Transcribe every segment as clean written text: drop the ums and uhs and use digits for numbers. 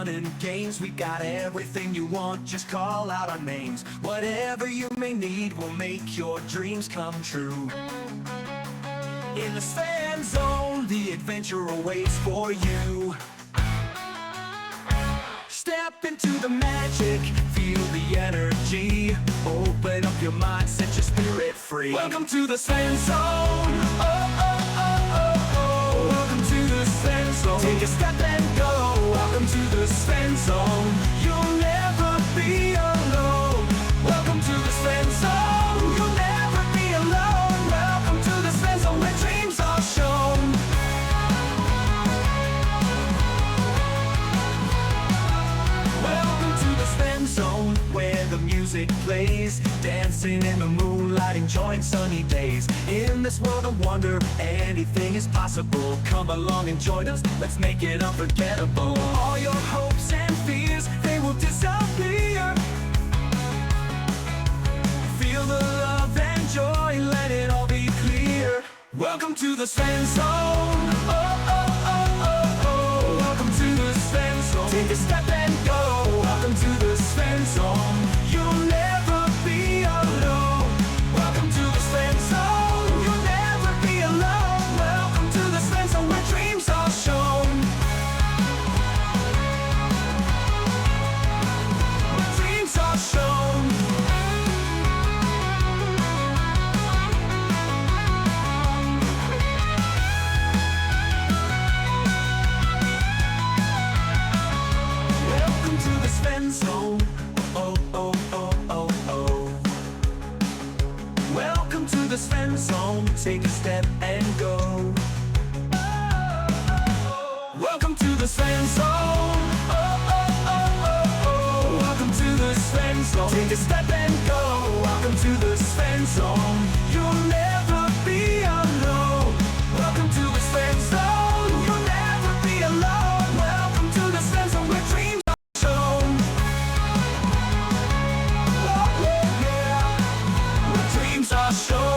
and games. We got everything you want, just call out our names. Whatever you may need, we'll make your dreams come true. In the Fan Zone, the adventure awaits for you. Step into the magic, feel the energy. Open up your mind, set your spirit free. Welcome to the Fan Zone. Oh, oh, oh, oh, oh. Welcome to the Fan Zone. Take a step and go. Welcome to the Fan Zone. You'll never be alone. Welcome to the Fan Zone. You'll never be alone. Welcome to the Fan Zone, where dreams are shown. Welcome to the Fan Zone, where the music plays, dancing in the moonlight, enjoying sunny days. In this world of wonder, anything is possible. Come along and join us, let's make it unforgettable. All your hopes and fears, they will disappear. Feel the love and joy, let it all be clear. Welcome to the Fan Zone. Oh, oh, oh, oh, oh. Welcome to the Fan Zone. Take a step and go. Welcome to the Fan Zone. You'll never be alone. Welcome to the Fan Zone. You'll never be alone. Welcome to the Fan Zone, where dreams are shown. Where dreams are shown. Welcome to the Fan Zone. Oh, oh, oh, oh, oh. Welcome to the Fan Zone. Take a step and go. Welcome to the Fan Zone. Oh, oh, oh, oh, oh. Welcome to the Fan Zone. Take a step and go. Welcome to the Fan Zone. You'll never be alone. Welcome to the Fan Zone. You'll never be alone. Welcome to the Fan Zone, where dreams are shown. Oh, yeah. Where dreams are shown.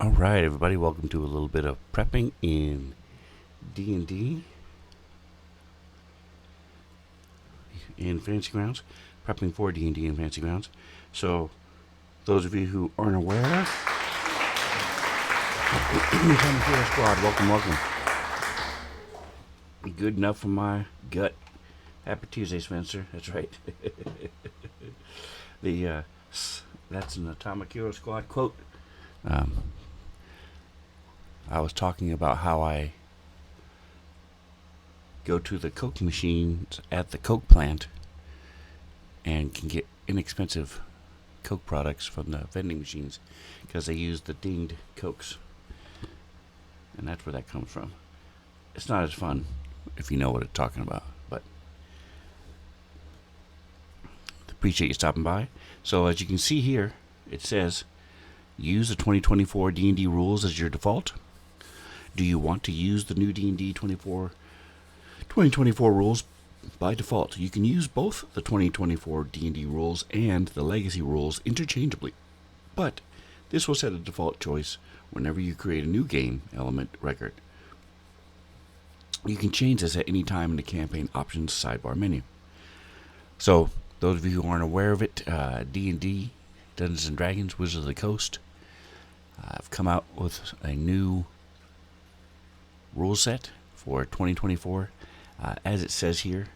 Alright everybody, welcome to a little bit of prepping in D&D in Fantasy Grounds. Prepping for D&D in Fantasy Grounds. So, those of you who aren't aware, Common Hero Squad, welcome. Good enough for my gut. Happy Tuesday, Spencer. That's right. That's an Atomic Hero Squad quote. I was talking about how I go to the Coke machines at the Coke plant and can get inexpensive Coke products from the vending machines because they use the dinged Cokes. and that's where that comes from. It's not as fun if you know what it's talking about, but appreciate you stopping by. So as you can see here, it says use the 2024 D&D rules as your default. Do you want to use the new D&D 2024 rules by default? You can use both the 2024 D&D rules and the legacy rules interchangeably, but this will set a default choice whenever you create a new game element record. You can change this at any time in the campaign options sidebar menu. So, those of you who aren't aware of it, D&D, Dungeons & Dragons, Wizards of the Coast, I've come out with a new rule set for 2024. As it says here,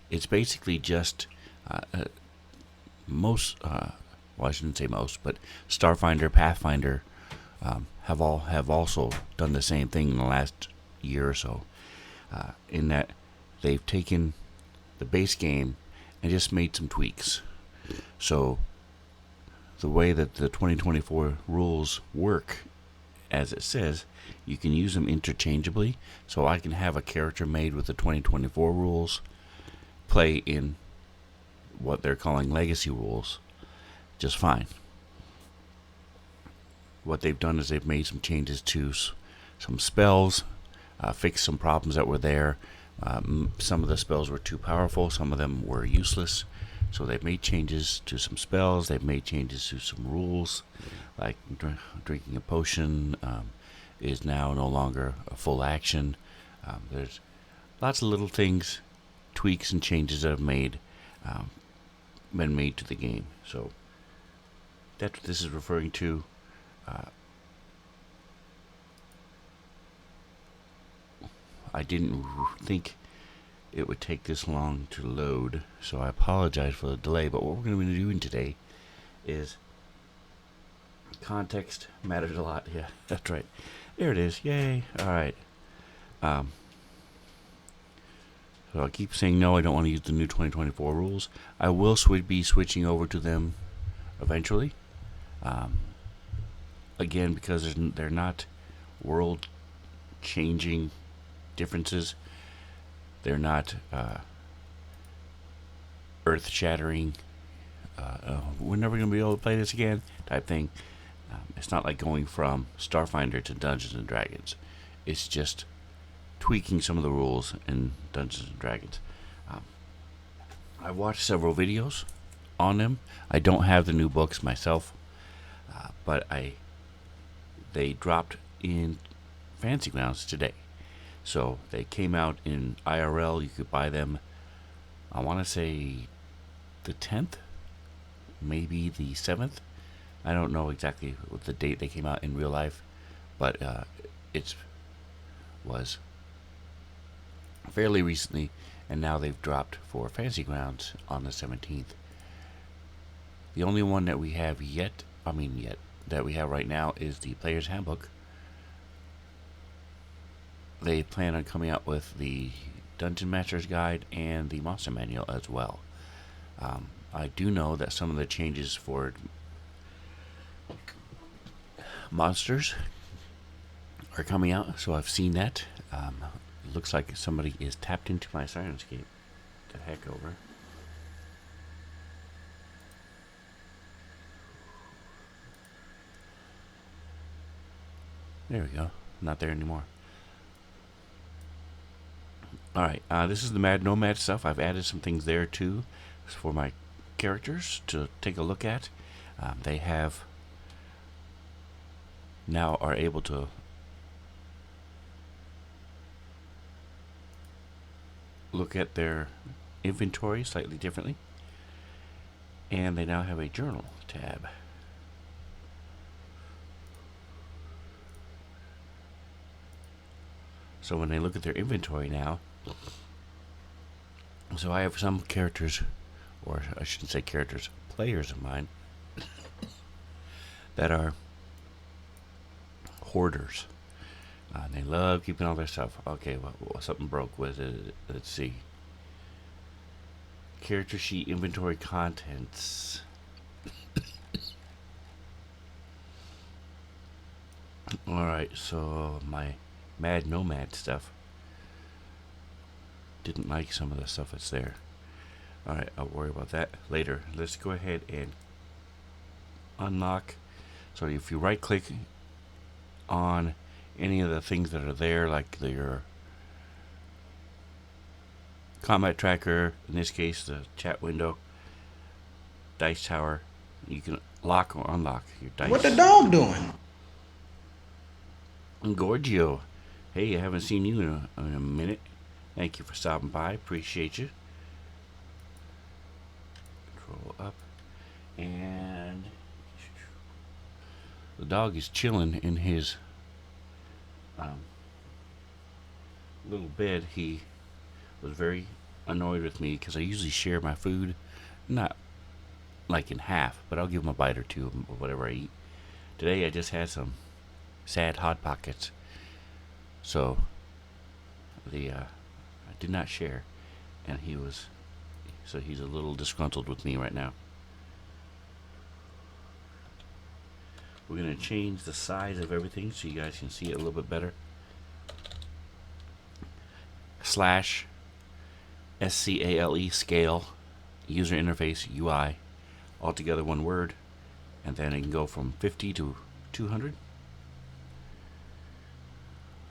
it's basically just well, I shouldn't say most, but Starfinder, Pathfinder have also done the same thing in the last year or so, in that they've taken the base game and just made some tweaks. So the way that the 2024 rules work, as it says, you can use them interchangeably. So I can have a character made with the 2024 rules play in what they're calling legacy rules just fine. What they've done is they've made some changes to some spells, fixed some problems that were there. Some of the spells were too powerful, some of them were useless. So they've made changes to some spells, they've made changes to some rules, like drinking a potion is now no longer a full action. There's lots of little things, tweaks and changes that have been made to the game. So that's what this is referring to. I didn't think it would take this long to load, so I apologize for the delay. But what we're going to be doing today is context matters a lot. Yeah, that's right. There it is. Yay. All right. So I keep saying no, I don't want to use the new 2024 rules. I will be switching over to them eventually. Again, because they're not world-changing differences. They're not earth-shattering, we're never going to be able to play this again type thing. It's not like going from Starfinder to Dungeons & Dragons. It's just tweaking some of the rules in Dungeons & Dragons. I watched several videos on them. I don't have the new books myself, but they dropped in Fantasy Grounds today. So they came out in IRL. You could buy them, I want to say the 10th, maybe the 7th. I don't know exactly what the date they came out in real life, but it was fairly recently, and now they've dropped for Fantasy Grounds on the 17th. The only one that we have that we have right now is the Player's Handbook. They plan on coming out with the Dungeon Master's Guide and the Monster Manual as well. I do know that some of the changes for monsters are coming out, so I've seen that. Looks like somebody is tapped into my Sirenscape. The heck over. There we go. Not there anymore. Alright, this is the Mad Nomad stuff. I've added some things there too for my characters to take a look at. They have now are able to look at their inventory slightly differently, and they now have a journal tab. So when they look at their inventory now, so I have some characters, or I shouldn't say characters, players of mine that are hoarders. They love keeping all their stuff. Okay, well, something broke with it. Let's see. Character sheet, inventory contents. Alright, so my Mad Nomad stuff. Didn't like some of the stuff that's there. Alright, I'll worry about that later. Let's go ahead and unlock. So if you right click on any of the things that are there, like your combat tracker, in this case the chat window, dice tower, you can lock or unlock your dice. What the dog doing? Gorgio, hey, I haven't seen you in a minute. Thank you for stopping by. Appreciate you. Control up. And the dog is chilling in his little bed. He was very annoyed with me because I usually share my food, not like in half, but I'll give him a bite or two of whatever I eat. Today I just had some sad hot pockets, so I did not share, and he's a little disgruntled with me right now. We're gonna change the size of everything so you guys can see it a little bit better. Slash SCALE scale user interface UI, altogether one word, and then it can go from 50 to 200.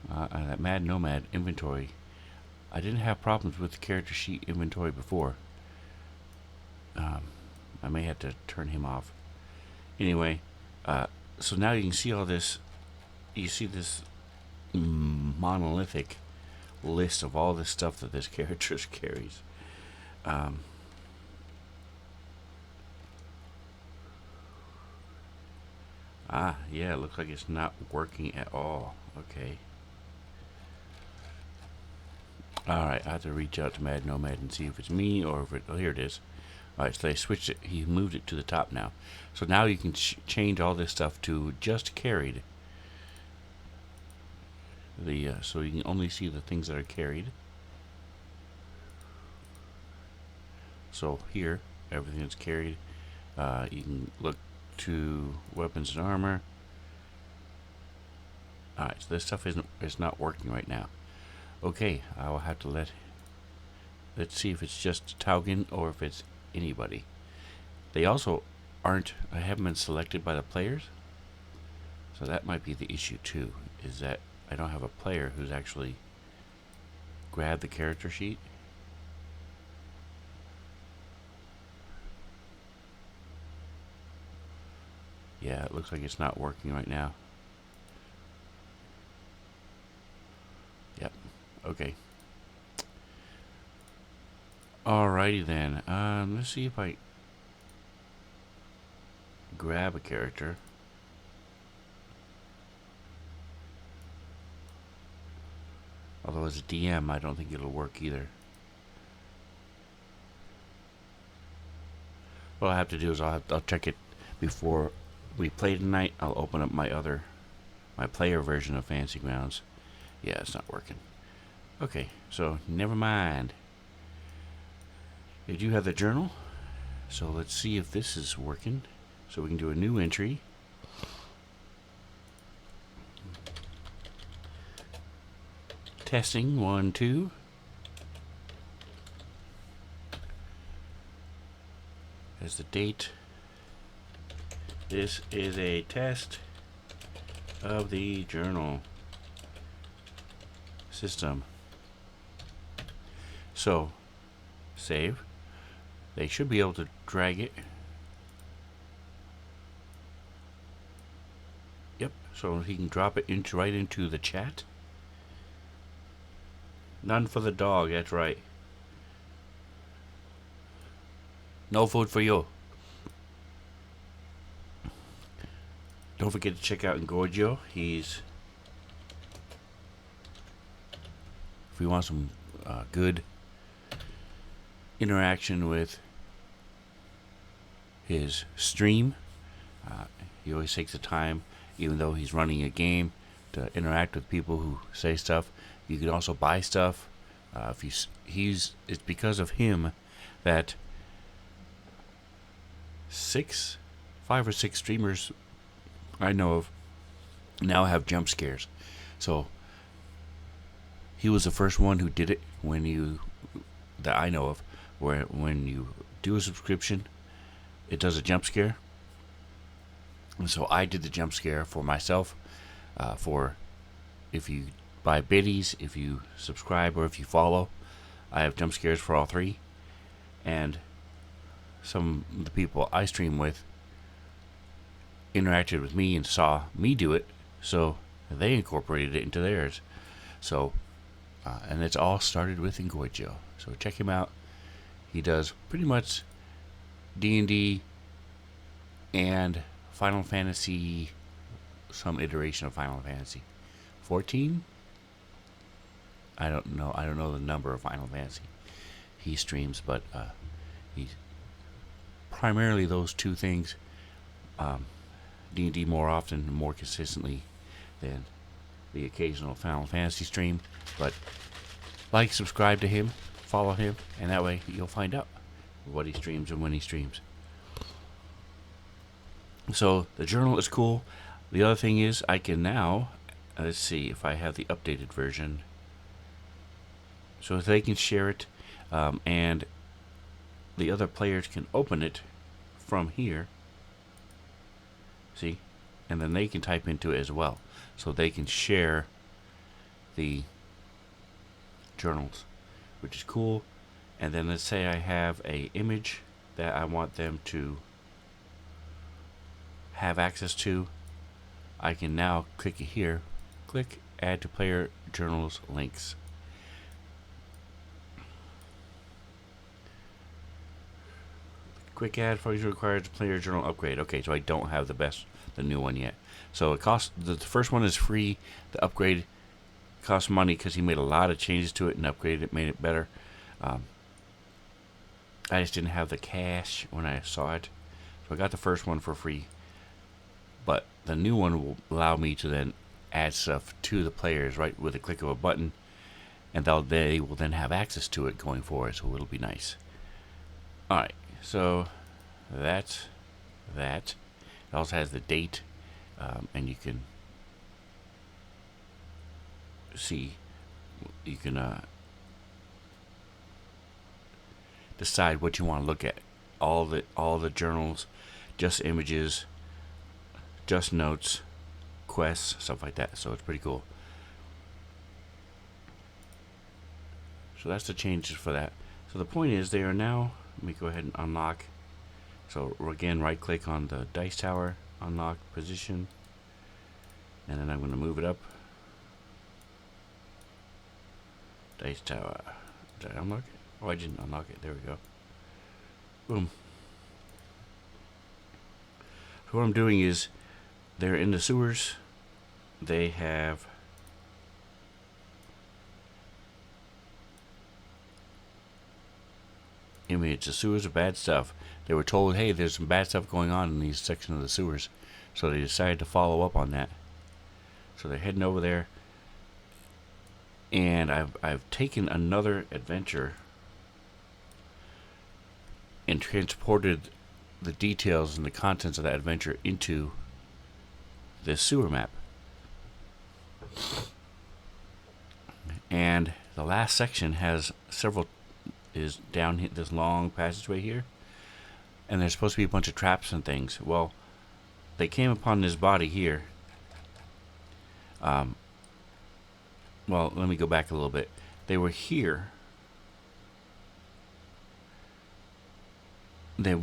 That Mad Nomad inventory, I didn't have problems with the character sheet inventory before. I may have to turn him off. Anyway, so now you can see all this. You see this monolithic list of all the stuff that this character carries. Yeah, it looks like it's not working at all. Okay. Alright, I have to reach out to Mad Nomad and see if it's me or if it... Oh, here it is. Alright, so they switched it. He moved it to the top now. So now you can change all this stuff to just carried. So you can only see the things that are carried. So here, everything that's carried. You can look to weapons and armor. Alright, so this stuff is not working right now. Okay, I will have to let's see if it's just Taugen or if it's anybody. They also haven't been selected by the players, so that might be the issue too, is that I don't have a player who's actually grabbed the character sheet. Yeah, it looks like it's not working right now. Yep. Okay. Alrighty then. Let's see if I grab a character. Although as a DM, I don't think it'll work either. What I'll have to do is I'll check it before we play tonight. I'll open up my player version of Fantasy Grounds. Yeah, it's not working. Okay, so never mind. I do have the journal, so let's see if this is working. So we can do a new entry. Testing 1 2. As the date. This is a test of the journal system. So, save. They should be able to drag it. Yep, so he can drop it right into the chat. None for the dog, that's right. No food for you. Don't forget to check out Gorgio. If we want some good interaction with his stream, he always takes the time, even though he's running a game, to interact with people who say stuff. You can also buy stuff. It's because of him that 5 or 6 streamers I know of now have jump scares. So he was the first one who did it that I know of, where when you do a subscription, it does a jump scare. And so I did the jump scare for myself. For if you buy biddies, if you subscribe, or if you follow, I have jump scares for all three. And some of the people I stream with interacted with me and saw me do it, so they incorporated it into theirs. So, and it's all started with Ngoijo. So check him out. He does pretty much D&D and Final Fantasy, some iteration of Final Fantasy 14. I don't know the number of Final Fantasy he streams, but he's primarily those two things. D&D more often, more consistently than the occasional Final Fantasy stream. But like, subscribe to him, follow him, and that way you'll find out what he streams and when he streams. So the journal is cool. The other thing is I can now, let's see if I have the updated version. So they can share it, and the other players can open it from here. See? And then they can type into it as well. So they can share the journals, which is cool. And then let's say I have a image that I want them to have access to. I can now click it here. Click add to player journals links. Quick add function requires player journal upgrade. Okay, so I don't have the new one yet. So it costs, the first one is free. The upgrade costs money because he made a lot of changes to it and upgraded it, made it better. I just didn't have the cash when I saw it, so I got the first one for free. But the new one will allow me to then add stuff to the players right with a click of a button, and they will then have access to it going forward. So it'll be nice. All right. So that's that. It also has the date, and you can see, you can decide what you want to look at. All the journals, just images, just notes, quests, stuff like that. So it's pretty cool. So that's the changes for that. So the point is, they are now. Let me go ahead and unlock. So again, right click on the dice tower, unlock position, and then I'm going to move it up. Dice tower. Did I unlock it? Oh, I didn't unlock it. There we go. Boom. So what I'm doing is, they're in the sewers. They have image. The sewers are bad stuff. They were told, hey, there's some bad stuff going on in these sections of the sewers. So they decided to follow up on that. So they're heading over there. And I've taken another adventure and transported the details and the contents of that adventure into this sewer map. And the last section has is down here, this long passageway here, and there's supposed to be a bunch of traps and things. Well, they came upon this body here. Well, let me go back a little bit. They were here. They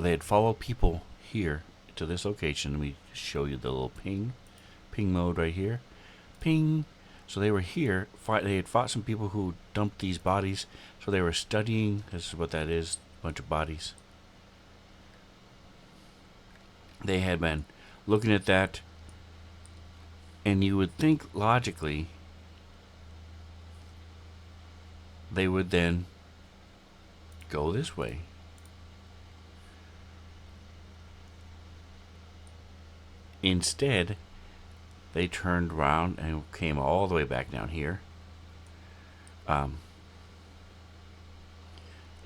had followed people here to this location. Let me show you the little ping mode right here. Ping. So they were here. They had fought some people who dumped these bodies. So they were studying. This is what that is. A bunch of bodies. They had been looking at that. And you would think logically they would then go this way. Instead, they turned around and came all the way back down here.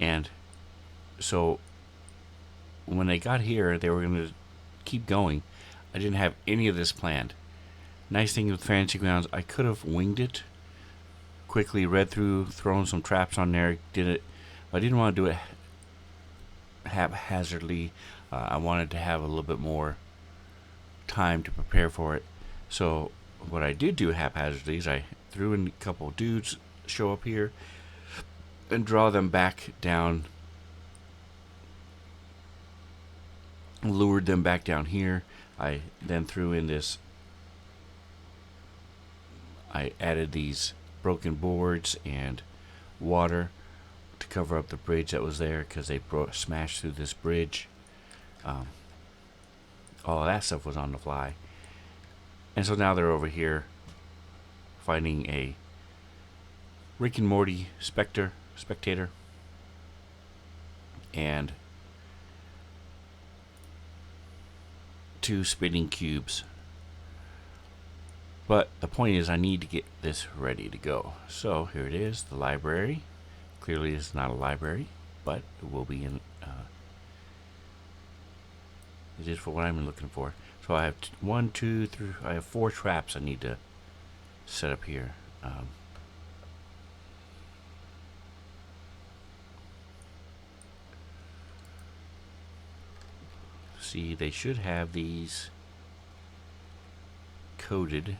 And so when they got here, they were going to keep going. I didn't have any of this planned. Nice thing with Fantasy Grounds, I could have winged it, quickly read through, thrown some traps on there, did it. I didn't want to do it haphazardly. I wanted to have a little bit more time to prepare for it. So what I did do haphazardly is I threw in a couple dudes show up here and draw them back down, lured them back down here. I then threw in this, I added these broken boards and water to cover up the bridge that was there because they smashed through this bridge. All of that stuff was on the fly. And so now they're over here fighting a Rick and Morty spectator, and 2 spinning cubes. But the point is I need to get this ready to go. So here it is, the library. Clearly it's not a library, but it will be in, it is for what I'm looking for. So I have 1, 2, 3, I have 4 traps I need to set up here. See, they should have these coded.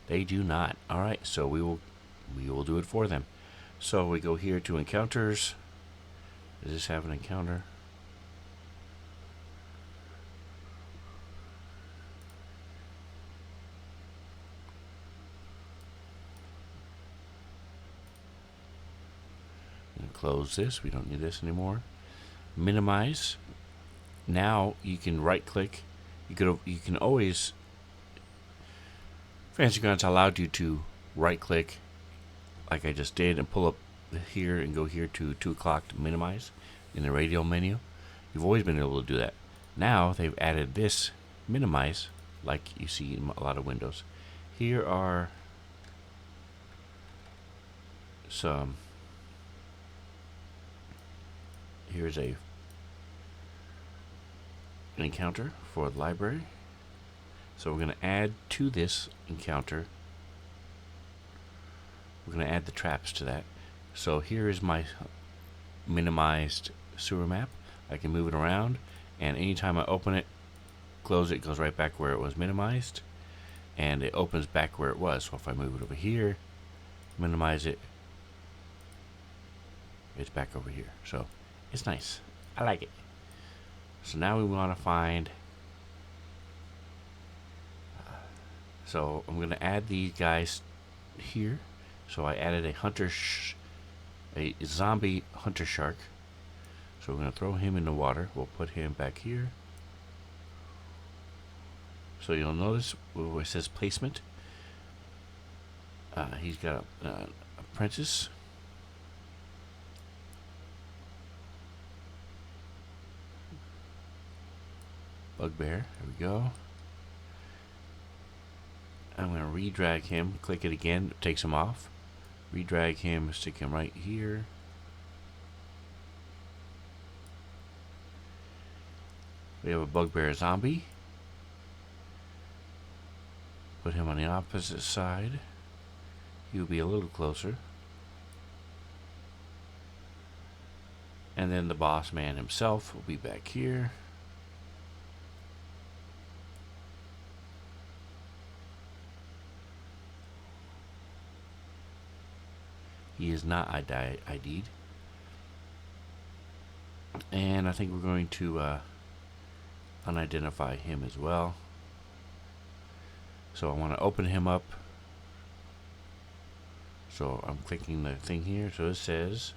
They do not. All right, so we will do it for them. So we go here to encounters. Does this have an encounter? And close this. We don't need this anymore. Minimize. Now you can right click. You can always, Fantasy Grounds allowed you to right click like I just did and pull up here and go here to 2 o'clock to minimize in the radial menu. You've always been able to do that. Now they've added this minimize like you see in a lot of windows. Here are some, here's an encounter for the library. So we're going to add to this encounter, we're going to add the traps to that. So here is my minimized sewer map. I can move it around, and anytime I open it, close it, it goes right back where it was minimized, and it opens back where it was. So if I move it over here, minimize it, it's back over here. So it's nice. I like it. So now we want to find, so I'm going to add these guys here. So I added a zombie hunter shark. So we're going to throw him in the water. We'll put him back here. So you'll notice where it says placement. He's got a apprentice. Bugbear. There we go. I'm going to re-drag him. Click it again. It takes him off. Redrag him, stick him right here. We have a bugbear zombie. Put him on the opposite side. He'll be a little closer. And then the boss man himself will be back here. He is not ID'd. And I think we're going to unidentify him as well. So I want to open him up. So I'm clicking the thing here. So it says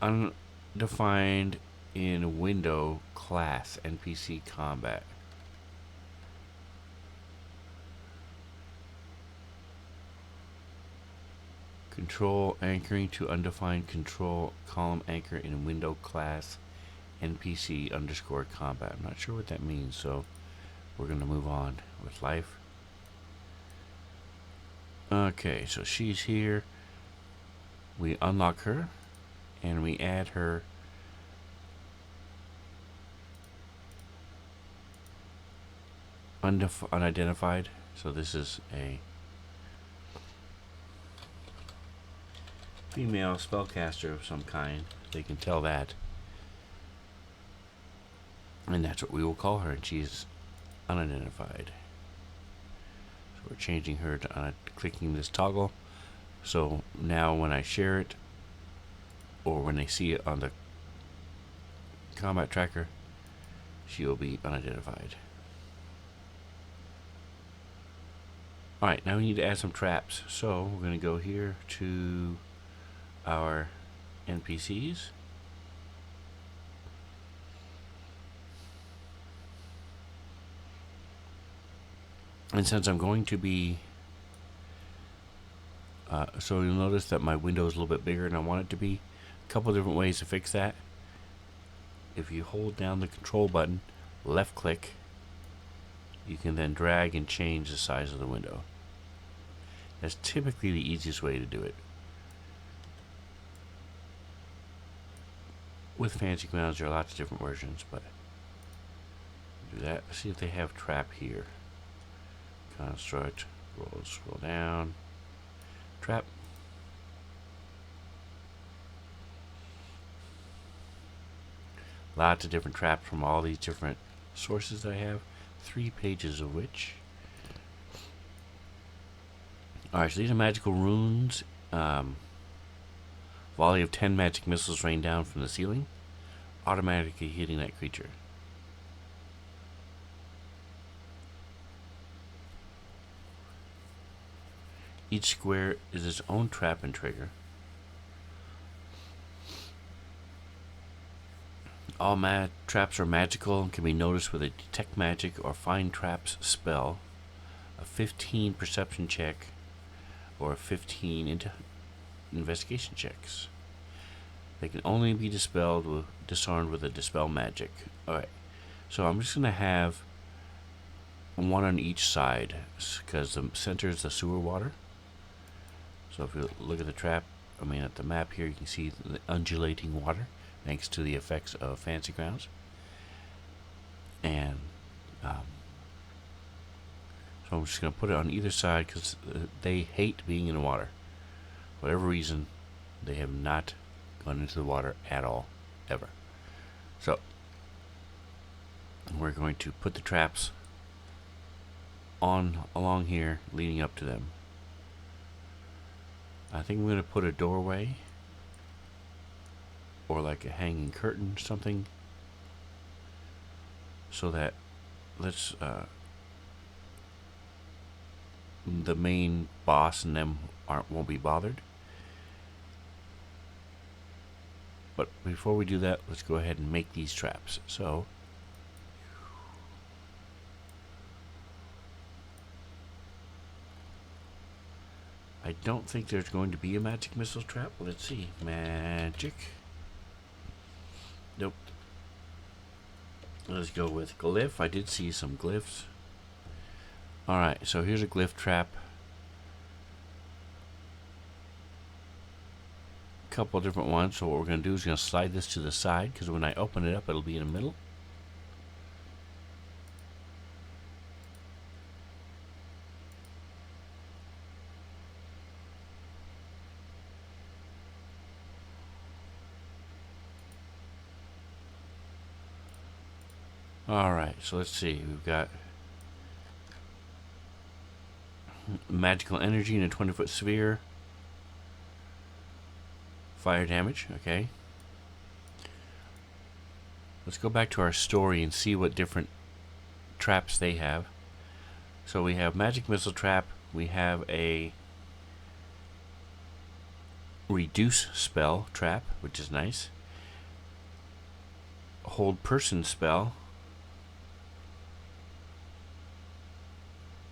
undefined in window class NPC combat. Control anchoring to undefined control column anchor in window class NPC underscore combat. I'm not sure what that means, so we're going to move on with life. Okay, so she's here. We unlock her, and we add her unidentified. So this is a female spellcaster of some kind. They can tell that. And that's what we will call her, and she's unidentified. So we're changing her to clicking this toggle. So now when I share it, or when they see it on the combat tracker, she will be unidentified. Alright, now we need to add some traps. So we're going to go here to our NPCs. And since I'm going to be so you'll notice that my window is a little bit bigger than I want it to be. A couple different ways to fix that. If you hold down the control button, left click, you can then drag and change the size of the window. That's typically the easiest way to do it. With Fancy Grounds, there are lots of different versions, but do that. See if they have trap here. Construct, scroll down, trap. Lots of different traps from all these different sources that I have, 3 pages of which. Alright, so these are magical runes. Volley of 10 magic missiles rain down from the ceiling, automatically hitting that creature. Each square is its own trap and trigger. All traps are magical and can be noticed with a detect magic or find traps spell, a 15 perception check, or a 15 investigation checks. They can only be disarmed with a dispel magic. Alright, so I'm just going to have one on each side because the center is the sewer water. So if you look at the at the map here, you can see the undulating water thanks to the effects of Fancy Grounds. And so I'm just going to put it on either side because they hate being in the water. For whatever reason, they have not gone into the water at all, ever. So we're going to put the traps on along here, leading up to them. I think I'm going to put a doorway or like a hanging curtain or something, so that the main boss and them won't be bothered. But before we do that, let's go ahead and make these traps. So I don't think there's going to be a magic missile trap. Let's see. Magic. Nope. Let's go with glyph. I did see some glyphs. Alright, so here's a glyph trap. Couple different ones. So what we're going to do is going to slide this to the side, because when I open it up, it'll be in the middle. Alright, so let's see. We've got magical energy in a 20-foot sphere. Fire damage, okay. Let's go back to our story and see what different traps they have. So we have magic missile trap. We have a reduce spell trap, which is nice. Hold person spell.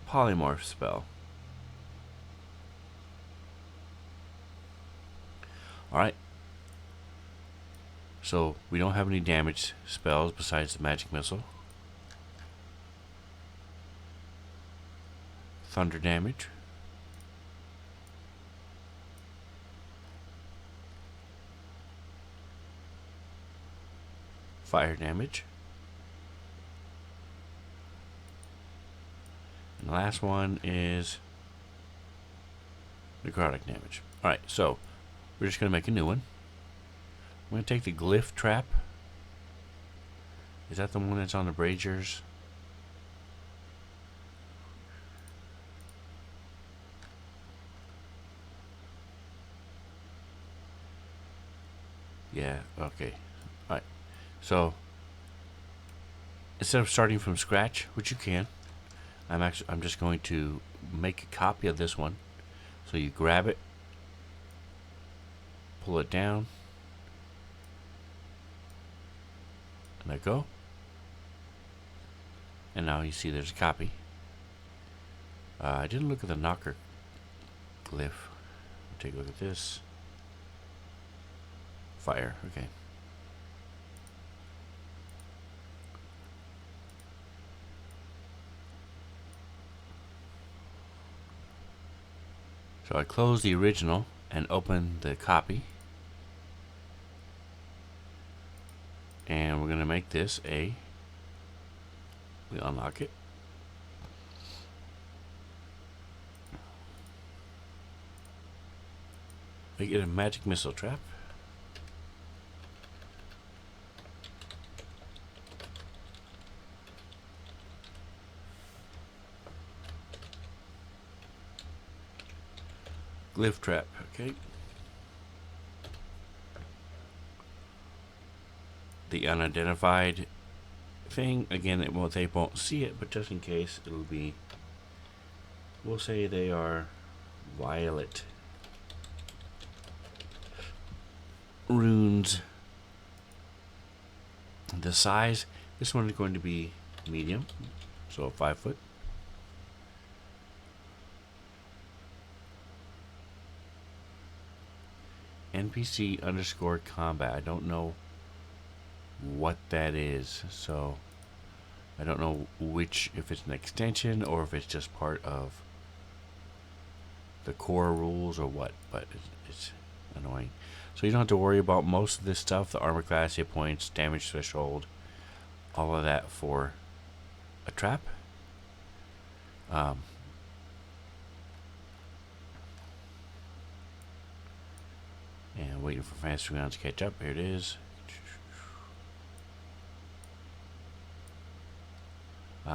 Polymorph spell. Alright. So we don't have any damage spells besides the magic missile. Thunder damage. fire damage. And the last one is necrotic damage. Alright, so we're just going to make a new one. I'm going to take the glyph trap. Is that the one that's on the braziers? Yeah, okay. Alright. So instead of starting from scratch, which you can, I'm just going to make a copy of this one. So you grab it, pull it down, and let go. And now you see there's a copy. I didn't look at the knocker glyph. Take a look at this. Fire, okay. So I close the original and open the copy. And we're going to make this we unlock it. Make it a magic missile trap. Glyph trap, okay. The unidentified thing, again, they won't see it, but just in case, it'll be, we'll say they are violet runes. The size, this one is going to be medium, so 5 foot. NPC underscore combat. I don't know what that is, so I don't know if it's an extension or if it's just part of the core rules or what, but it's annoying. So you don't have to worry about most of this stuff, the armor class, hit points, damage threshold, all of that for a trap. And waiting for faster rounds to catch up. Here it is.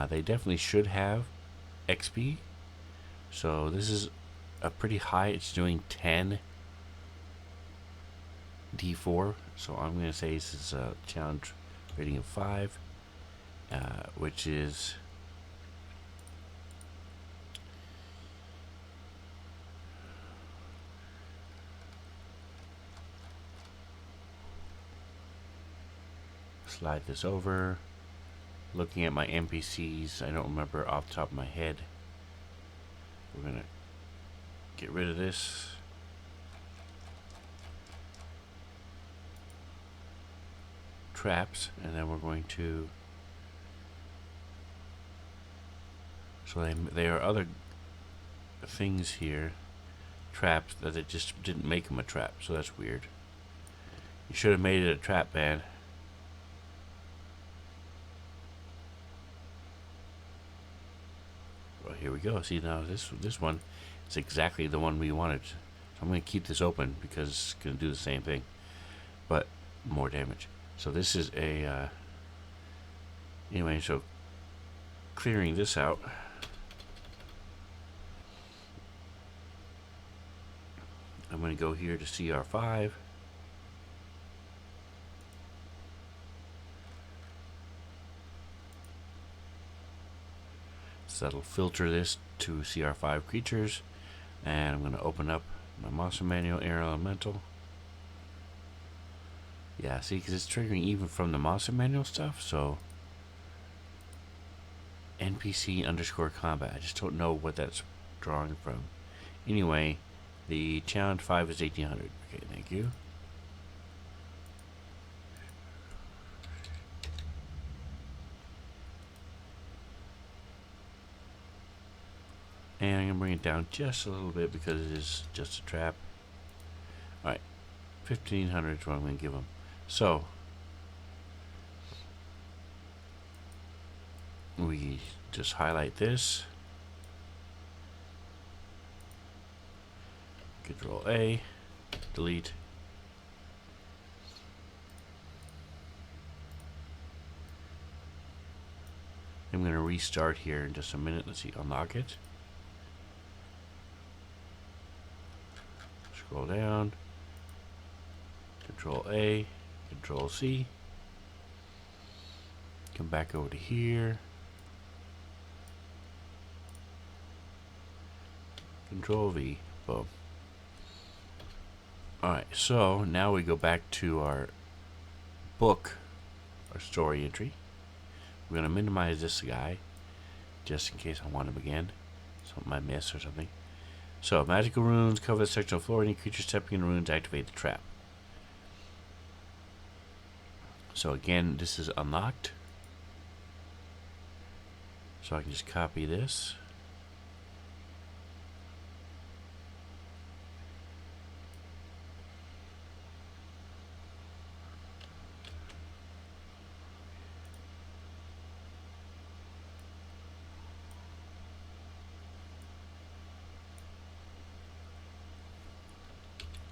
They definitely should have XP. So this is a pretty high. It's doing 10 D4. So I'm going to say this is a challenge rating of 5, which is slide this over. Looking at my NPCs, I don't remember off the top of my head. We're gonna get rid of this. Traps, and then we're going to. So there are other things here, traps, that it just didn't make them a trap. So that's weird. You should have made it a trap, man. Here we go. See, now this one is exactly the one we wanted. So I'm going to keep this open because it's going to do the same thing, but more damage. So this is a anyway. So clearing this out, I'm going to go here to CR5. So that'll filter this to CR5 creatures, and I'm going to open up my Monster Manual Air Elemental. Yeah, see, because it's triggering even from the Monster Manual stuff. So NPC underscore combat. I just don't know what that's drawing from. Anyway, the challenge 5 is 1800. Okay, thank you. And I'm going to bring it down just a little bit because it is just a trap. Alright, 1500 is what I'm going to give them. So, we just highlight this, Control A, delete. I'm going to restart here in just a minute. Let's see, unlock it. Scroll down, Control A, Control C. Come back over to here. Control V. Boom. Alright, so now we go back to our book, our story entry. We're going to minimize this guy just in case I want him again. Something I missed or something. So, magical runes cover the section of floor. Any creature stepping in runes activate the trap. So again, this is unlocked. So I can just copy this.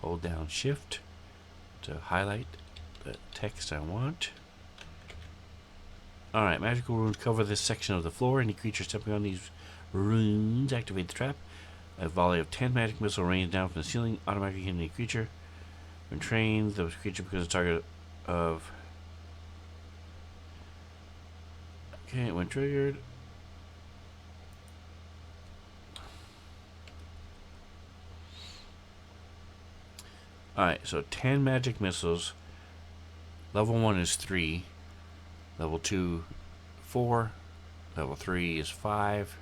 Hold down Shift to highlight the text I want. Alright, magical runes cover this section of the floor. Any creature stepping on these runes activate the trap. A volley of 10 magic missiles rains down from the ceiling, automatically hitting any creature. When trained, the creature becomes a target of... Okay, when triggered... Alright, so 10 magic missiles. Level 1 is 3. Level 2, 4. Level 3 is 5.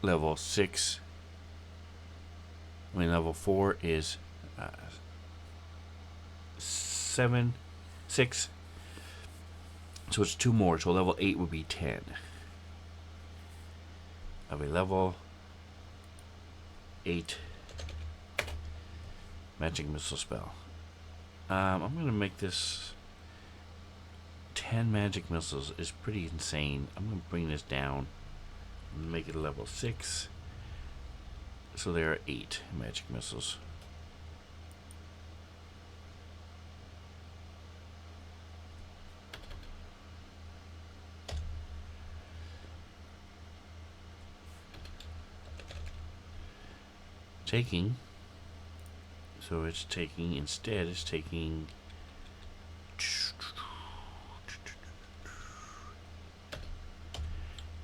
Level 6. Level 4 is 7. 6. So it's 2 more. So level 8 would be 10. Of a level 8 magic missile spell. I'm going to make this 10 magic missiles is pretty insane. I'm going to bring this down and make it a level 6. So there are 8 magic missiles. Taking. So it's taking, instead it's taking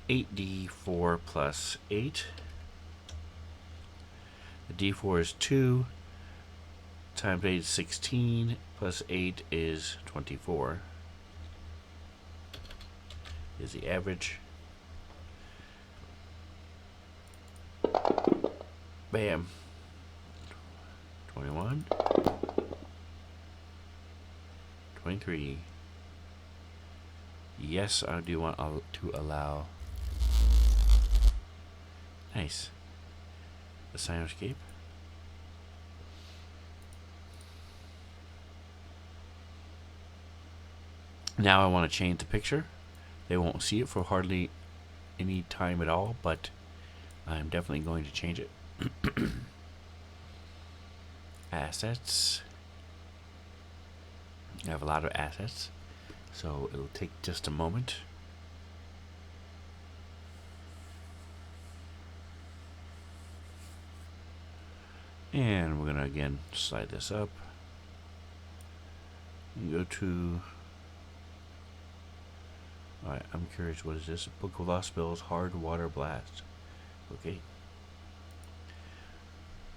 8d4 plus 8. The d4 is 2 times 8 is 16 plus 8 is 24 is the average. Bam. 21, 23. Yes, I do want to allow. Nice. The Cynoscape. Now I want to change the picture. They won't see it for hardly any time at all, but I'm definitely going to change it. Assets. I have a lot of assets, so it'll take just a moment. And we're gonna again slide this up and go to. Alright, I'm curious, what is this? Book of Lost Spells, Hard Water Blast. Okay.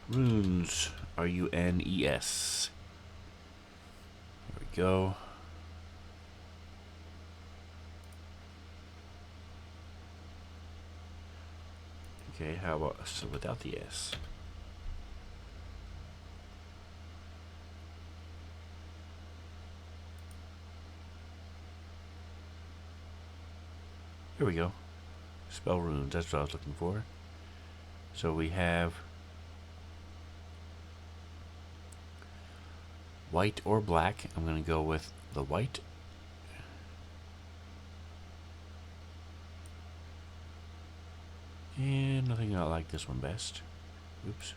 Runes, R-U-N-E-S. There we go. Okay, how about so without the S? Here we go. Spell runes, that's what I was looking for. So we have white or black. I'm going to go with the white. I like this one best. Oops.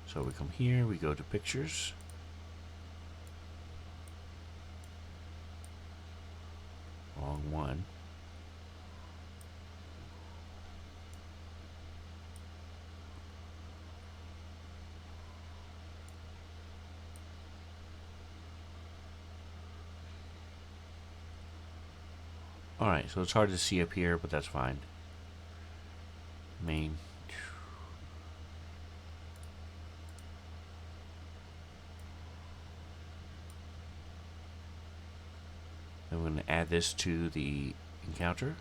So we come here, we go to pictures. Wrong one. Alright, so it's hard to see up here, but that's fine. Main. I'm going to add this to the encounter.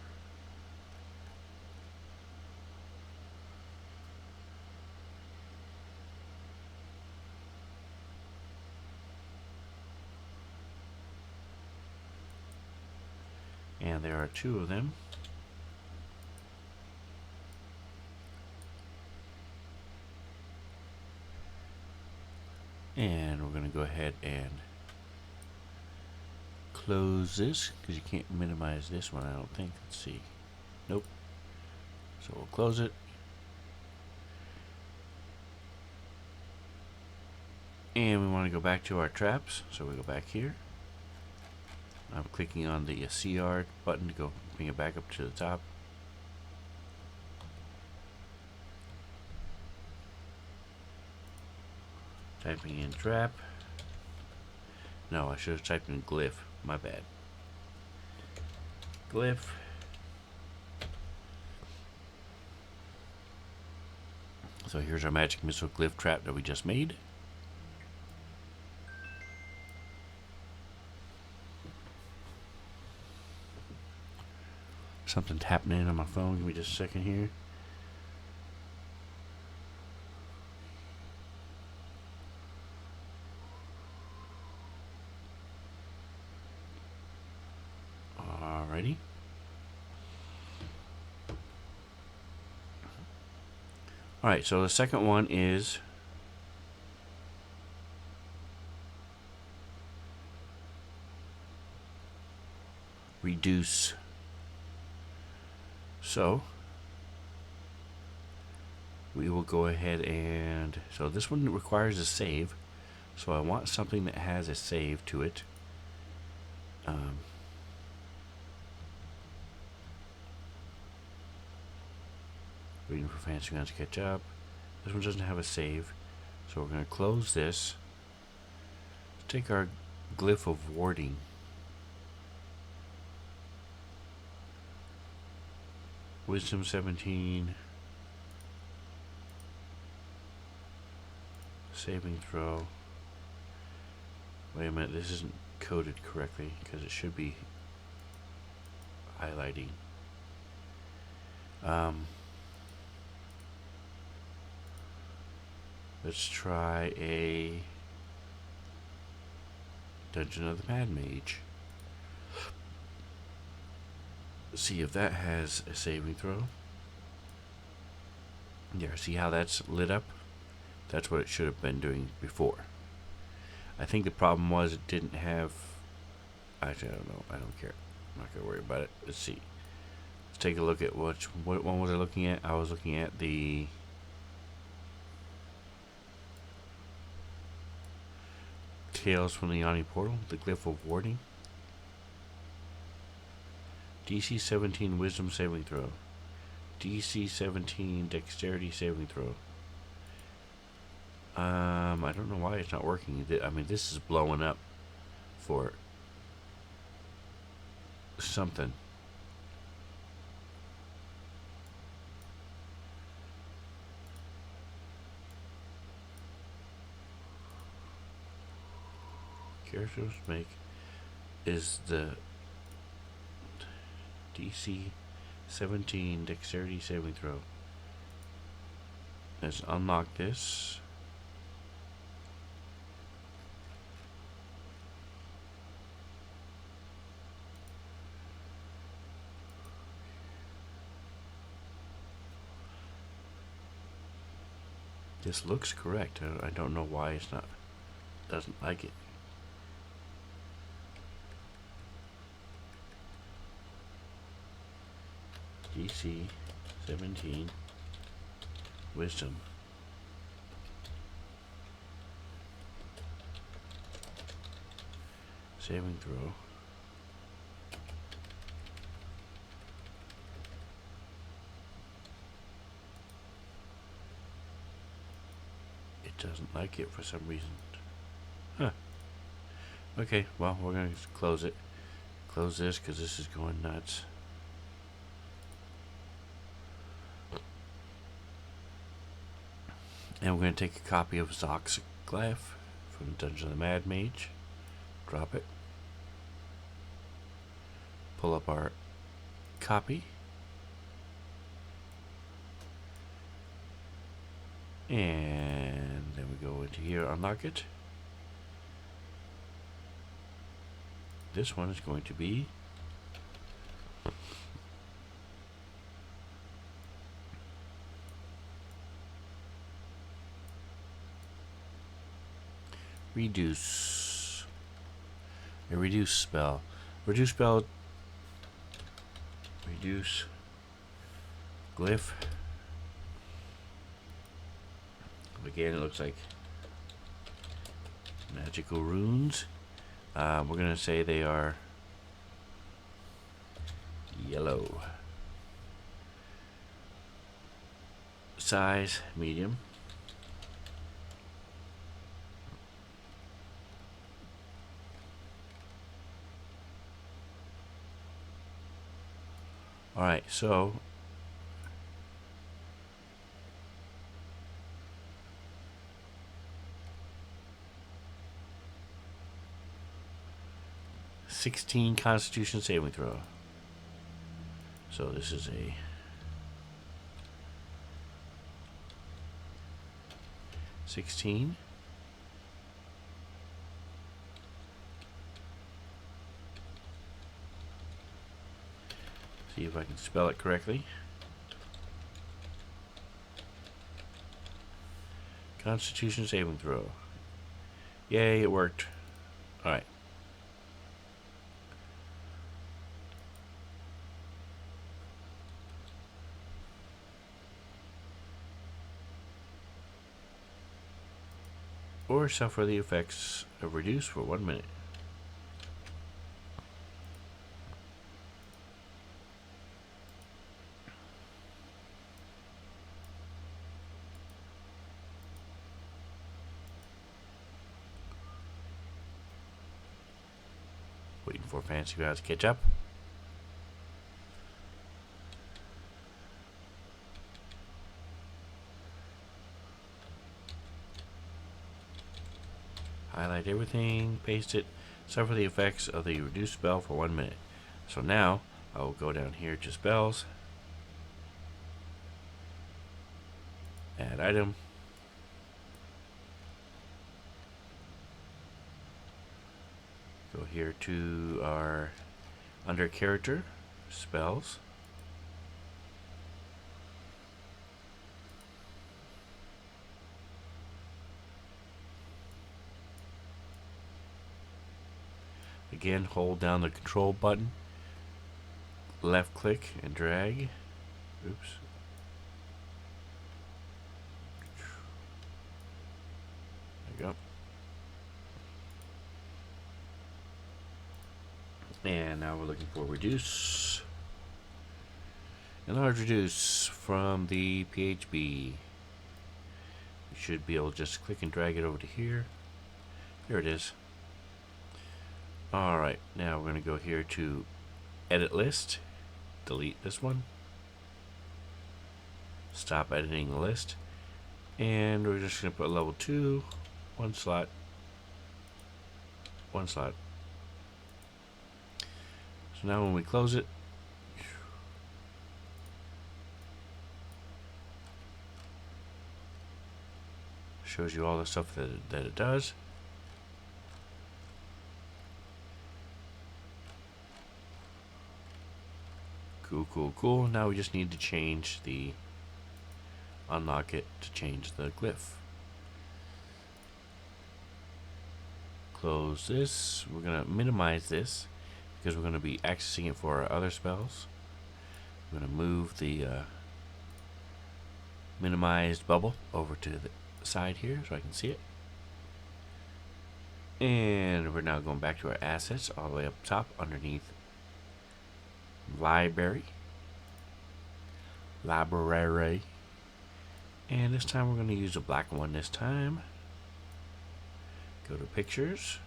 And there are 2 of them. And we're going to go ahead and close this, because you can't minimize this one, I don't think. Let's see. Nope. So we'll close it. And we want to go back to our traps, so we go back here. I'm clicking on the CR button to go bring it back up to the top. Typing in trap. No, I should have typed in glyph. My bad. Glyph. So here's our magic missile glyph trap that we just made. Something's happening on my phone. Give me just a second here. Alrighty. Alright, so the second one is reduce. So we will go ahead and, so this one requires a save, so I want something that has a save to it. Waiting for Fancy Guns to catch up. This one doesn't have a save, so we're going to close this. Let's take our glyph of warding. Wisdom 17. Saving throw. Wait a minute, this isn't coded correctly because it should be highlighting. Let's try a Dungeon of the Mad Mage. See if that has a saving throw. There, see how that's lit up? That's what it should have been doing before. I think the problem was it didn't have... Actually, I don't know. I don't care. I'm not going to worry about it. Let's see. Let's take a look at what one was I looking at? I was looking at the... Tales from the Yanni Portal, the Glyph of Warding. DC 17 Wisdom saving throw. DC 17 Dexterity saving throw. I don't know why it's not working. I mean, this is blowing up for something. Characters make is the DC 17 Dexterity saving throw. Let's unlock this. This looks correct. I don't know why it's not. Doesn't like it. DC 17 Wisdom. Saving throw. It doesn't like it for some reason. Huh. Okay, well, we're going to close it. Close this because this is going nuts. And we're going to take a copy of Zoxglyph from Dungeon of the Mad Mage. Drop it. Pull up our copy. And then we go into here, unlock it. This one is going to be reduce. A reduce spell. Reduce spell. Reduce glyph. Again, it looks like magical runes. We're going to say they are yellow. Size, medium. Alright, so (16) Constitution saving throw. So this is a (16). See if I can spell it correctly. Constitution saving throw. Yay, it worked. Alright. Or suffer the effects of reduce for 1 minute. Waiting for Fancy Guys to catch up. Highlight everything, paste it, suffer the effects of the reduced spell for 1 minute. So now I will go down here to spells, add item, go here to our under character spells. Again, hold down the control button, left click and drag. Oops. There you go. And now we're looking for reduce. Enlarge reduce from the PHB. You should be able to just click and drag it over to here. There it is. Alright, now we're going to go here to edit list, delete this one, stop editing the list, and we're just going to put level 2, 1 slot, 1 slot. So now when we close it, shows you all the stuff that it does. Cool. Now we just need to change the unlock it to change the glyph. Close this. We're gonna minimize this because we're gonna be accessing it for our other spells. I'm gonna move the minimized bubble over to the side here so I can see it. And we're now going back to our assets all the way up top underneath library. And this time we're going to use a black one this time. Go to pictures.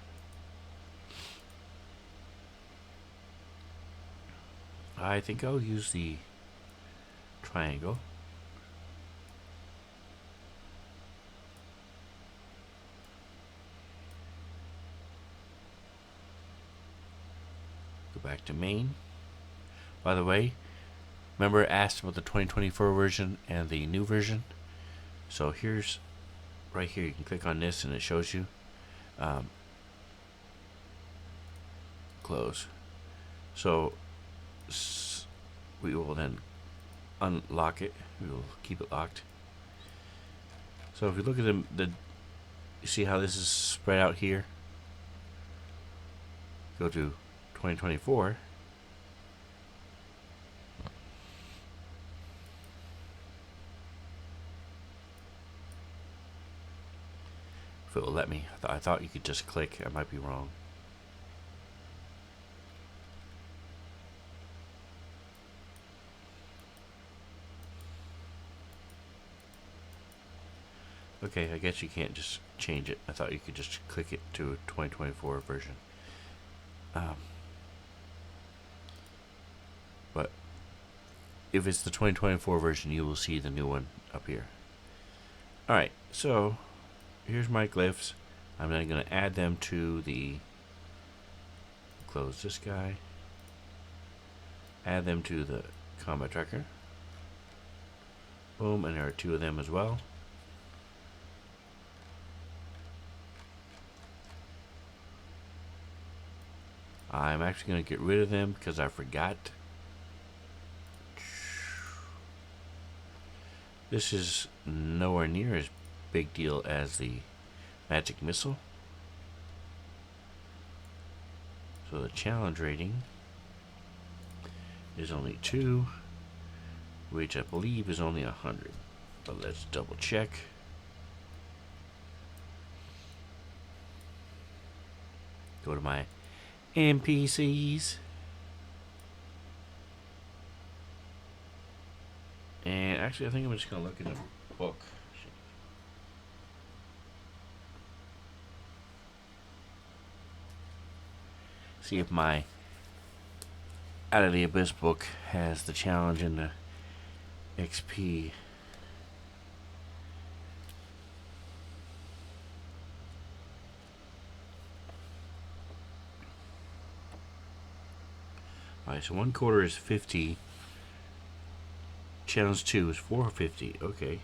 I think I'll use the triangle. Go back to main. By the way, remember I asked about the 2024 version and the new version? So here's, right here, you can click on this and it shows you. Close. So we will then unlock it. We will keep it locked. So if you look at you see how this is spread out here? Go to 2024. If it will let me. I thought you could just click. I might be wrong. Okay, I guess you can't just change it. I thought you could just click it to a 2024 version. But if it's the 2024 version, you will see the new one up here. Alright, so here's my glyphs. I'm then going to add them to the, close this guy, add them to the combat tracker. Boom, and there are two of them as well. I'm actually going to get rid of them because I forgot. This is nowhere near as big deal as the magic missile. So the challenge rating is only 2, which I believe is only 100. But let's double check. Go to my NPCs. And actually, I think I'm just going to look in the book. See if my Out of the Abyss book has the challenge and the XP. Alright, so 1/4 is 50. Challenge 2 is 450. Okay.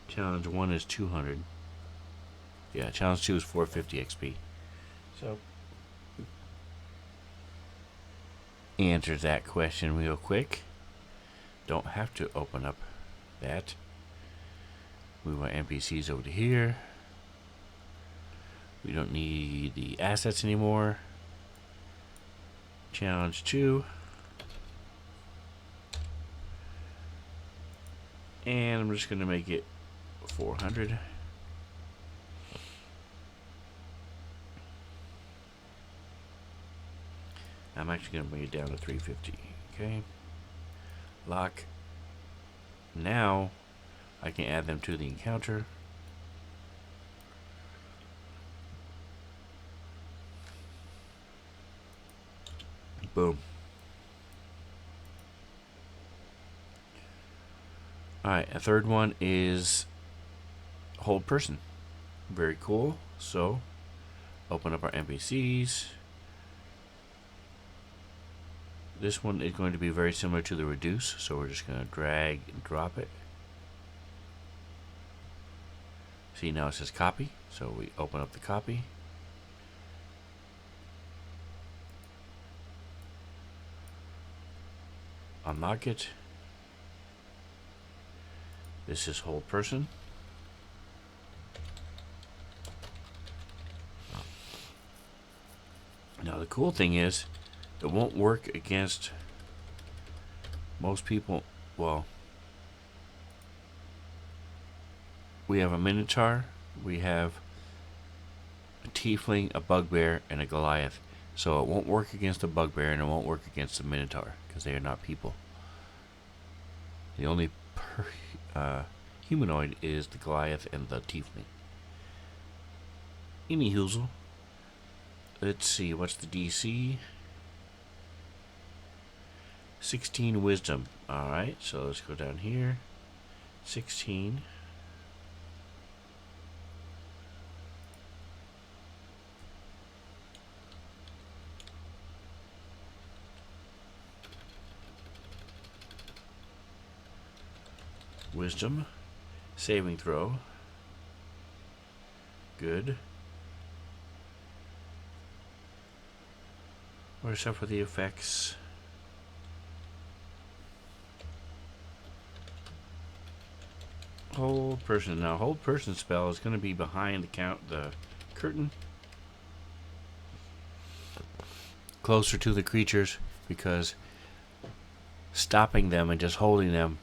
Challenge 1 is 200. Yeah, challenge 2 is 450 XP. So, answer that question real quick. Don't have to open up that. Move our NPCs over to here. We don't need the assets anymore. Challenge 2. And I'm just going to make it 400. I'm actually going to bring it down to 350. Okay. Lock. Now I can add them to the encounter. Boom. Alright, a third one is hold person. Very cool. So, open up our NPCs. This one is going to be very similar to the reduce, so we're just going to drag and drop it. See, now it says copy, so we open up the copy. Unlock it. This is hold person. Now the cool thing is, it won't work against most people. Well, We have a Minotaur, we have a Tiefling, a Bugbear, and a Goliath. So it won't work against the Bugbear and it won't work against the Minotaur because they are not people. The only humanoid is the Goliath and the Tiefling. Any hoozle. Let's see, what's the DC? 16 wisdom. Alright, so let's go down here. 16. Wisdom. Saving throw. Good. Where's up for the effects? Hold person. Now, hold person spell is going to be behind the curtain, closer to the creatures, because stopping them and just holding them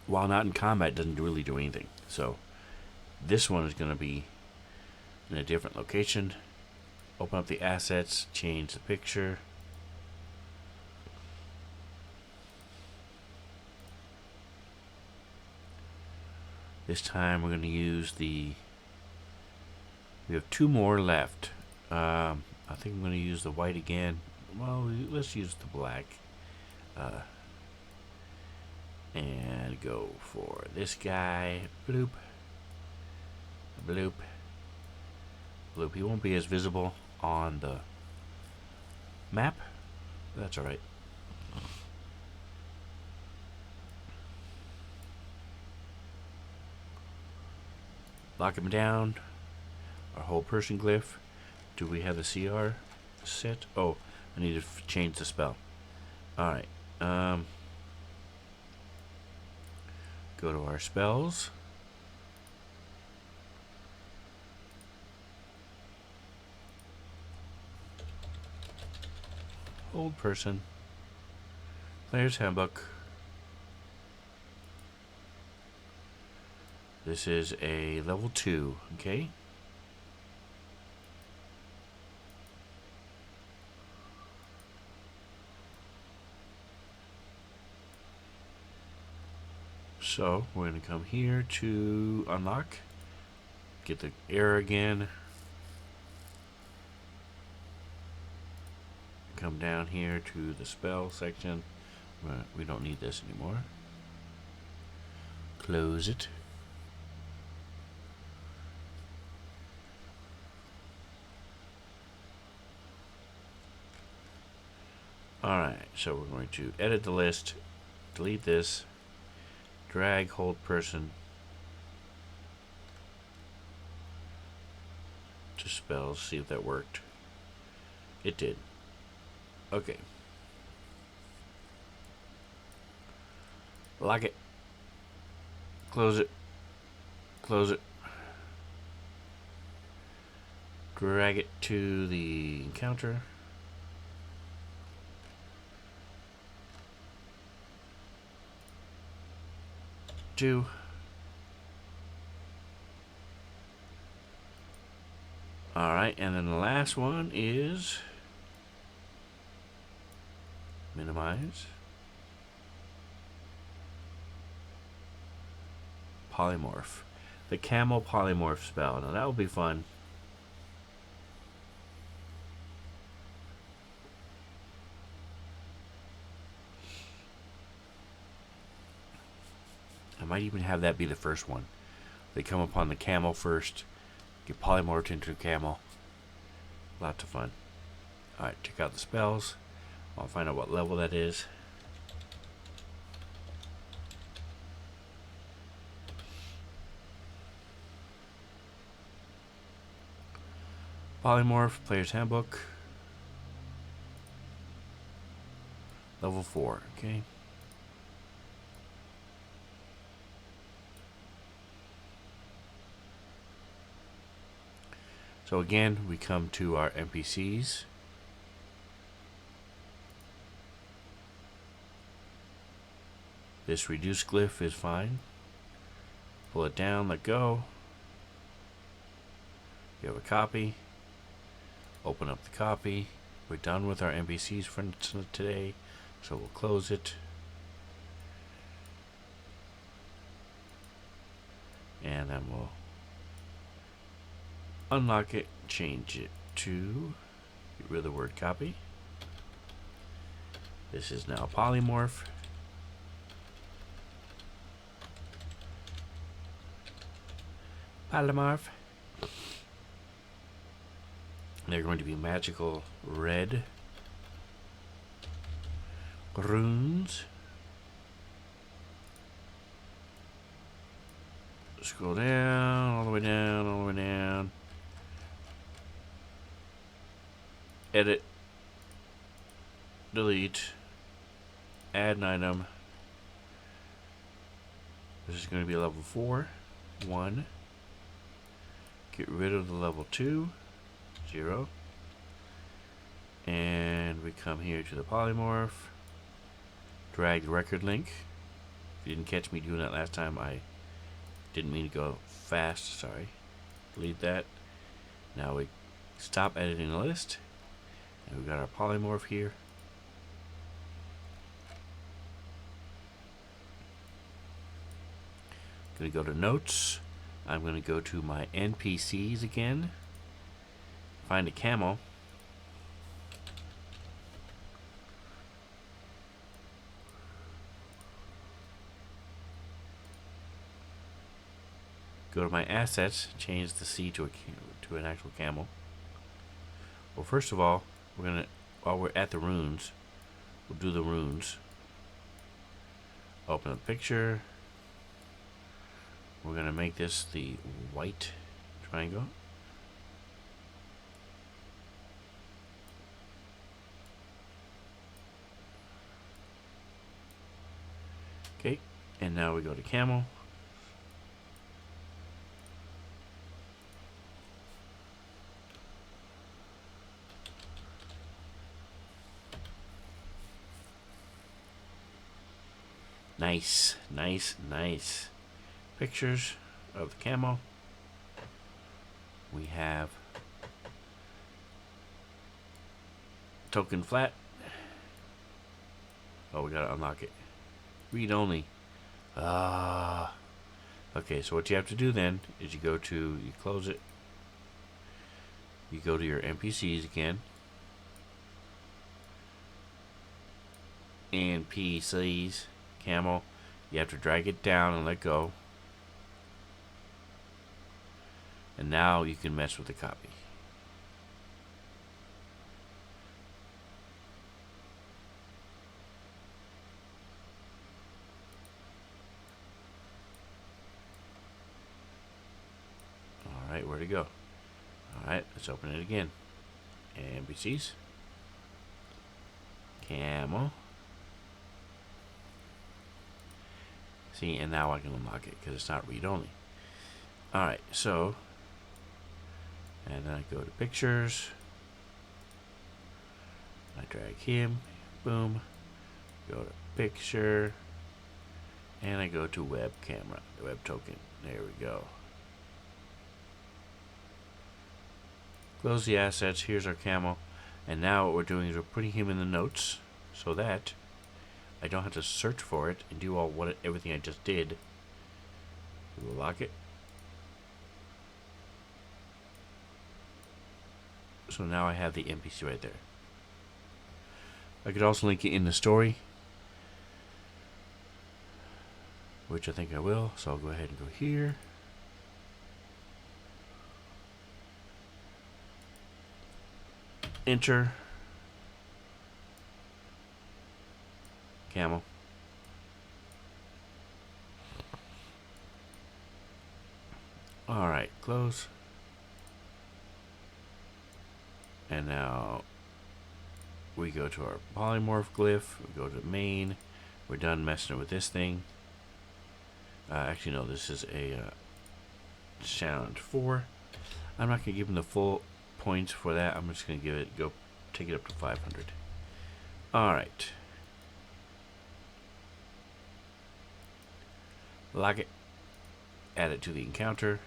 while not in combat doesn't really do anything. So this one is going to be in a different location. Open up the assets, change the picture. This time we're going to use we have 2 more left. I think I'm going to use the white again. Well, let's use the black. And go for this guy. Bloop. Bloop. Bloop. He won't be as visible on the map. That's alright. Lock him down. Our whole person glyph. Do we have the CR set? Oh, I need to change the spell. Alright. Go to our spells. Old person. Player's Handbook. This is a level 2, okay? So we're going to come here to unlock. Get the error again. Come down here to the spell section. We don't need this anymore. Close it. Alright, so we're going to edit the list, delete this, drag hold person to spells, see if that worked. It did. Okay. Lock it. Close it. Close it. Drag it to the encounter. Two. Alright, and then the last one is minimize. Polymorph. The camel polymorph spell. Now that will be fun. I might even have that be the first one. They come upon the camel first, get polymorphed into a camel. Lots of fun. Alright, check out the spells. I'll find out what level that is. Polymorph, Player's Handbook. Level 4, okay. So again, we come to our NPCs. This reduce glyph is fine. Pull it down, let go. You have a copy. Open up the copy. We're done with our NPCs for today, so we'll close it. And then we'll unlock it, change it to, get rid of the word copy. This is now polymorph. Polymorph. They're going to be magical red runes. Scroll down, all the way down, all the way down. Edit. Delete. Add an item. This is going to be a level 4. 1. Get rid of the level 2. 0. And we come here to the polymorph. Drag the record link. If you didn't catch me doing that last time, I didn't mean to go fast. Sorry. Delete that. Now we stop editing the list. And we got our polymorph here. Gonna go to notes. I'm gonna go to my NPCs again. Find a camel. Go to my assets, change the C to an actual camel. Well, first of all, we're gonna, while we're at the runes, we'll do the runes. Open a picture. We're gonna make this the white triangle. Okay, and now we go to camel. Nice, nice, nice. Pictures of the camel. We have token flat. Oh, we gotta unlock it. Read only. Okay, so what you have to do then is you close it. You go to your NPCs again. NPCs, camel. You have to drag it down and let go. And now you can mess with the copy. Alright, where to go? Alright, let's open it again. NPCs. Camel. See, and now I can unlock it because it's not read-only. Alright, so, and then I go to pictures. I drag him. Boom. Go to picture. And I go to web camera. The web token. There we go. Close the assets. Here's our camel. And now what we're doing is we're putting him in the notes so that I don't have to search for it and do everything I just did. We will lock it. So now I have the NPC right there. I could also link it in the story, which I think I will. So I'll go ahead and go here. Enter. Camel. Alright, close. And now we go to our polymorph glyph. We go to main. We're done messing with this thing. Actually, no, this is a challenge 4. I'm not going to give him the full points for that. I'm just going to take it up to 500. Alright. Lock it. add it to the encounter.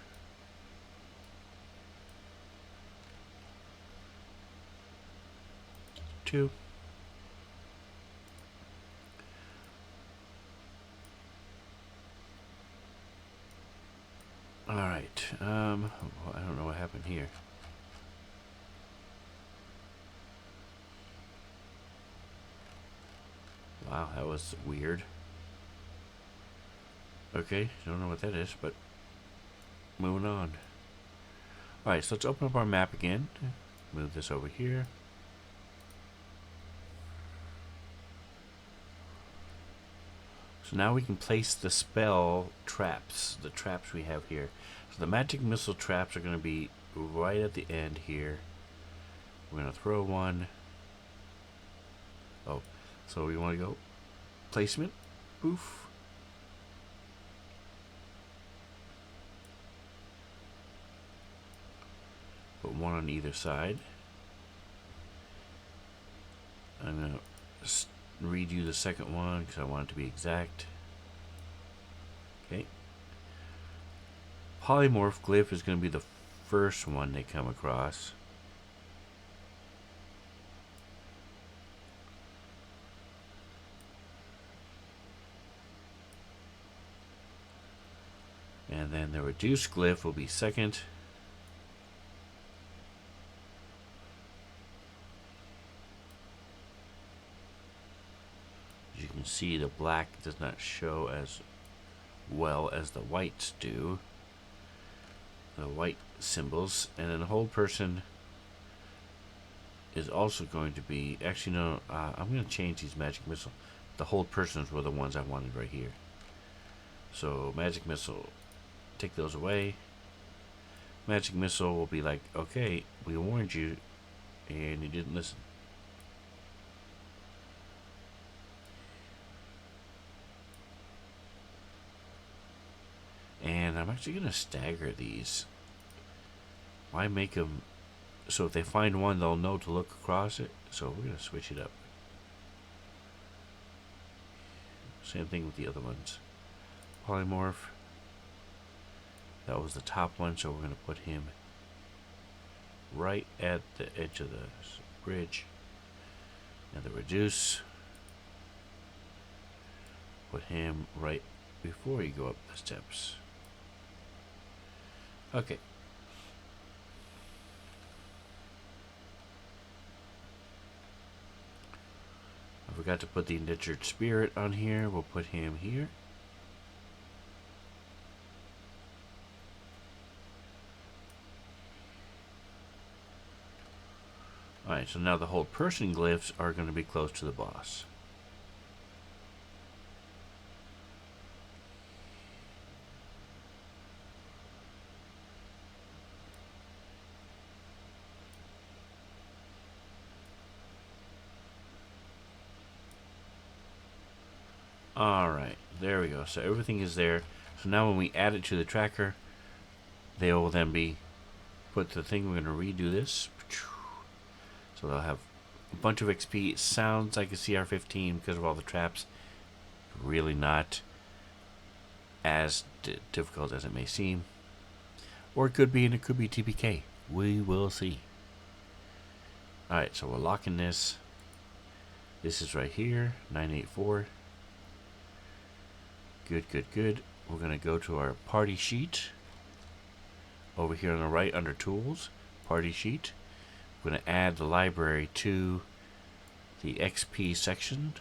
Two. Alright, I don't know what happened here. Wow, that was weird. Okay, don't know what that is, but moving on. Alright, so let's open up our map again. Move this over here. So now we can place the spell traps, the traps we have here. So the magic missile traps are going to be right at the end here. We're going to throw one. Oh, so we want to go placement. Poof. Put one on either side. I'm going to redo the second one because I want it to be exact. Okay. Polymorph glyph is going to be the first one they come across. And then the reduced glyph will be second. As you can see, the black does not show as well as the whites do. The white symbols. And then the whole person is also going to be... Actually, no, I'm going to change these magic missile. The hold persons were the ones I wanted right here. So, magic missile, take those away. Magic missile will be like, okay, we warned you, and you didn't listen. And I'm actually going to stagger these. Why make them so if they find one, they'll know to look across it? So we're going to switch it up. Same thing with the other ones. Polymorph. That was the top one, so we're going to put him right at the edge of the bridge. And the reduce. Put him right before you go up the steps. Okay. I forgot to put the indentured spirit on here. We'll put him here. Alright, so now the whole person glyphs are going to be close to the boss. Alright, there we go. So everything is there. So now when we add it to the tracker, they will then be put to the thing. We're going to redo this. So they'll have a bunch of XP. It sounds like a CR15 because of all the traps. Really not as difficult as it may seem. Or it could be, and it could be TPK. We will see. Alright, so we're locking this. This is right here, 984. Good, good, good. We're going to go to our party sheet. Over here on the right under tools, party sheet. We're going to add the library to the XP section.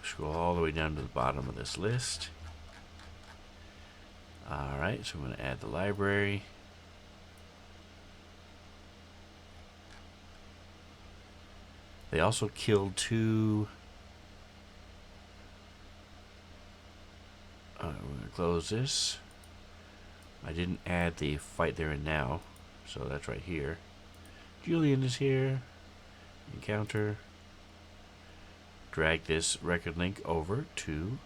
Scroll all the way down to the bottom of this list. Alright, so I'm going to add the library. They also killed two. We're going to close this. I didn't add the fight there and now, so that's right here. Julian is here. Encounter. Drag this record link over to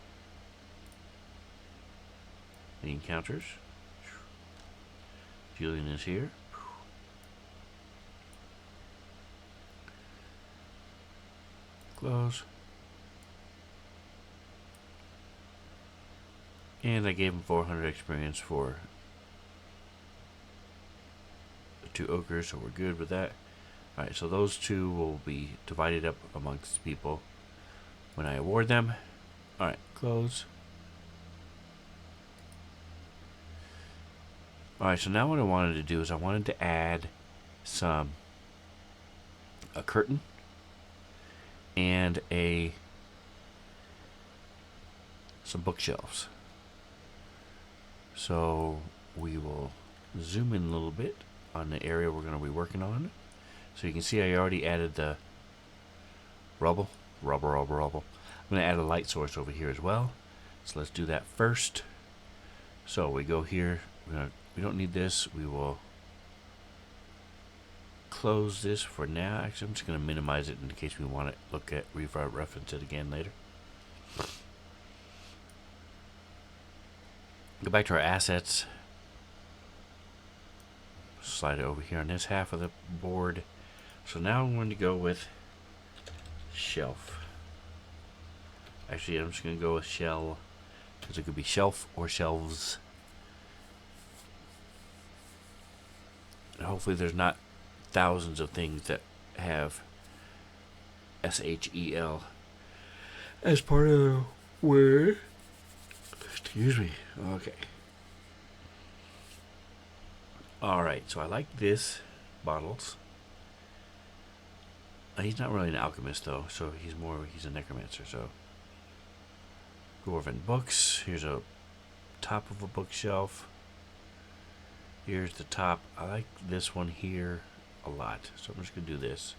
the encounters. Julian is here. Close. And I gave him 400 experience for the 2 ogres, so we're good with that. Alright, so those 2 will be divided up amongst people when I award them. Alright, close. Alright, so now what I wanted to do is I wanted to add a curtain and some bookshelves. So we will zoom in a little bit on the area we're going to be working on. So you can see I already added the rubble. I'm going to add a light source over here as well. So let's do that first. So we go here. We don't need this. We will close this for now. Actually, I'm just going to minimize it in case we want to reference it again later. Go back to our assets. Slide it over here on this half of the board. So now I'm going to go with shelf. Actually, I'm just going to go with shell, because it could be shelf or shelves. And hopefully there's not thousands of things that have SHEL as part of the word. Excuse me. Okay. Alright, so I like this bottles. He's not really an alchemist though, so he's a necromancer, so. Dwarven books. Here's a top of a bookshelf. Here's the top. I like this one here a lot, so I'm just going to do this.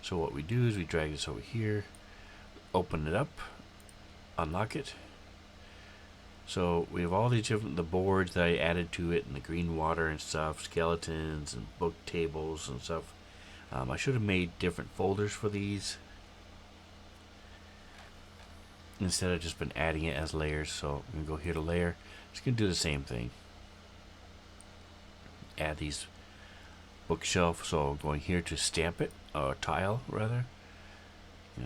So what we do is we drag this over here, open it up, unlock it. So we have all these the boards that I added to it, and the green water and stuff, skeletons and book tables and stuff. I should have made different folders for these instead of just been adding it as layers. So I'm going to go here to layer. Just going to do the same thing. Add these bookshelf. So going here to stamp it, or tile rather.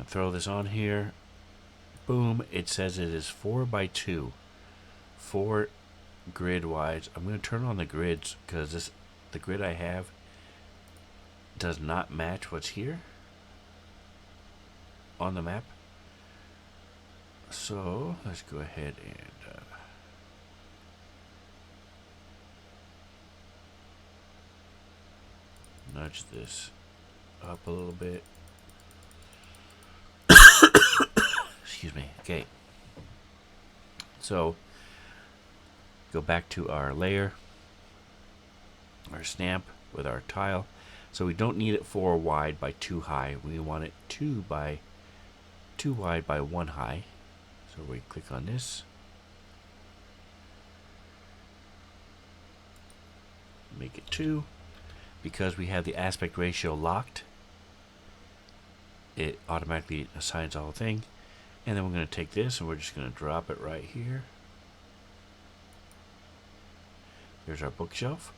Throw this on here. Boom. It says it is 4 by 2. 4 grid wise. I'm going to turn on the grids because the grid I have does not match what's here on the map. So let's go ahead and nudge this up a little bit. Excuse me. Okay. So go back to our layer, our stamp with our tile. So we don't need it 4 wide by 2 high. We want it 2 wide by 1 high. So we click on this. Make it 2. Because we have the aspect ratio locked, it automatically assigns the whole thing. And then we're going to take this and we're just going to drop it right here. Here's our bookshelf.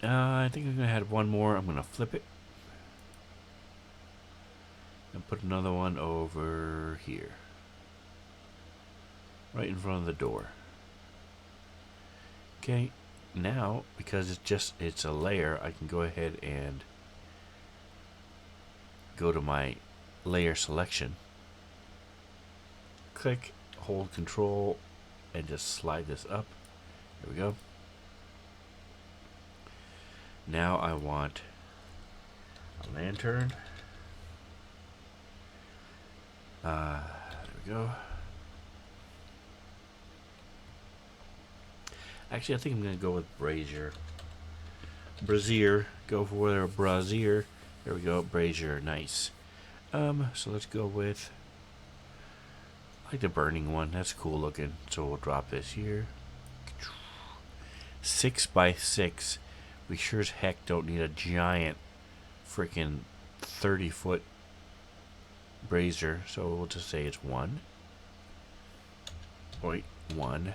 I think I'm going to add one more. I'm going to flip it. And put another one over here. Right in front of the door. Okay. Now, because it's a layer, I can go ahead and go to my layer selection. Click, hold control, and just slide this up. There we go. Now I want a lantern. There we go. Actually, I think I'm going to go with brazier. Brazier. Go for a brazier. There we go. Brazier. Nice. So let's go with, I like the burning one. That's cool looking. So we'll drop this here. 6 by 6. We sure as heck don't need a giant freaking 30-foot brazier. So we'll just say it's 1. Wait, 1.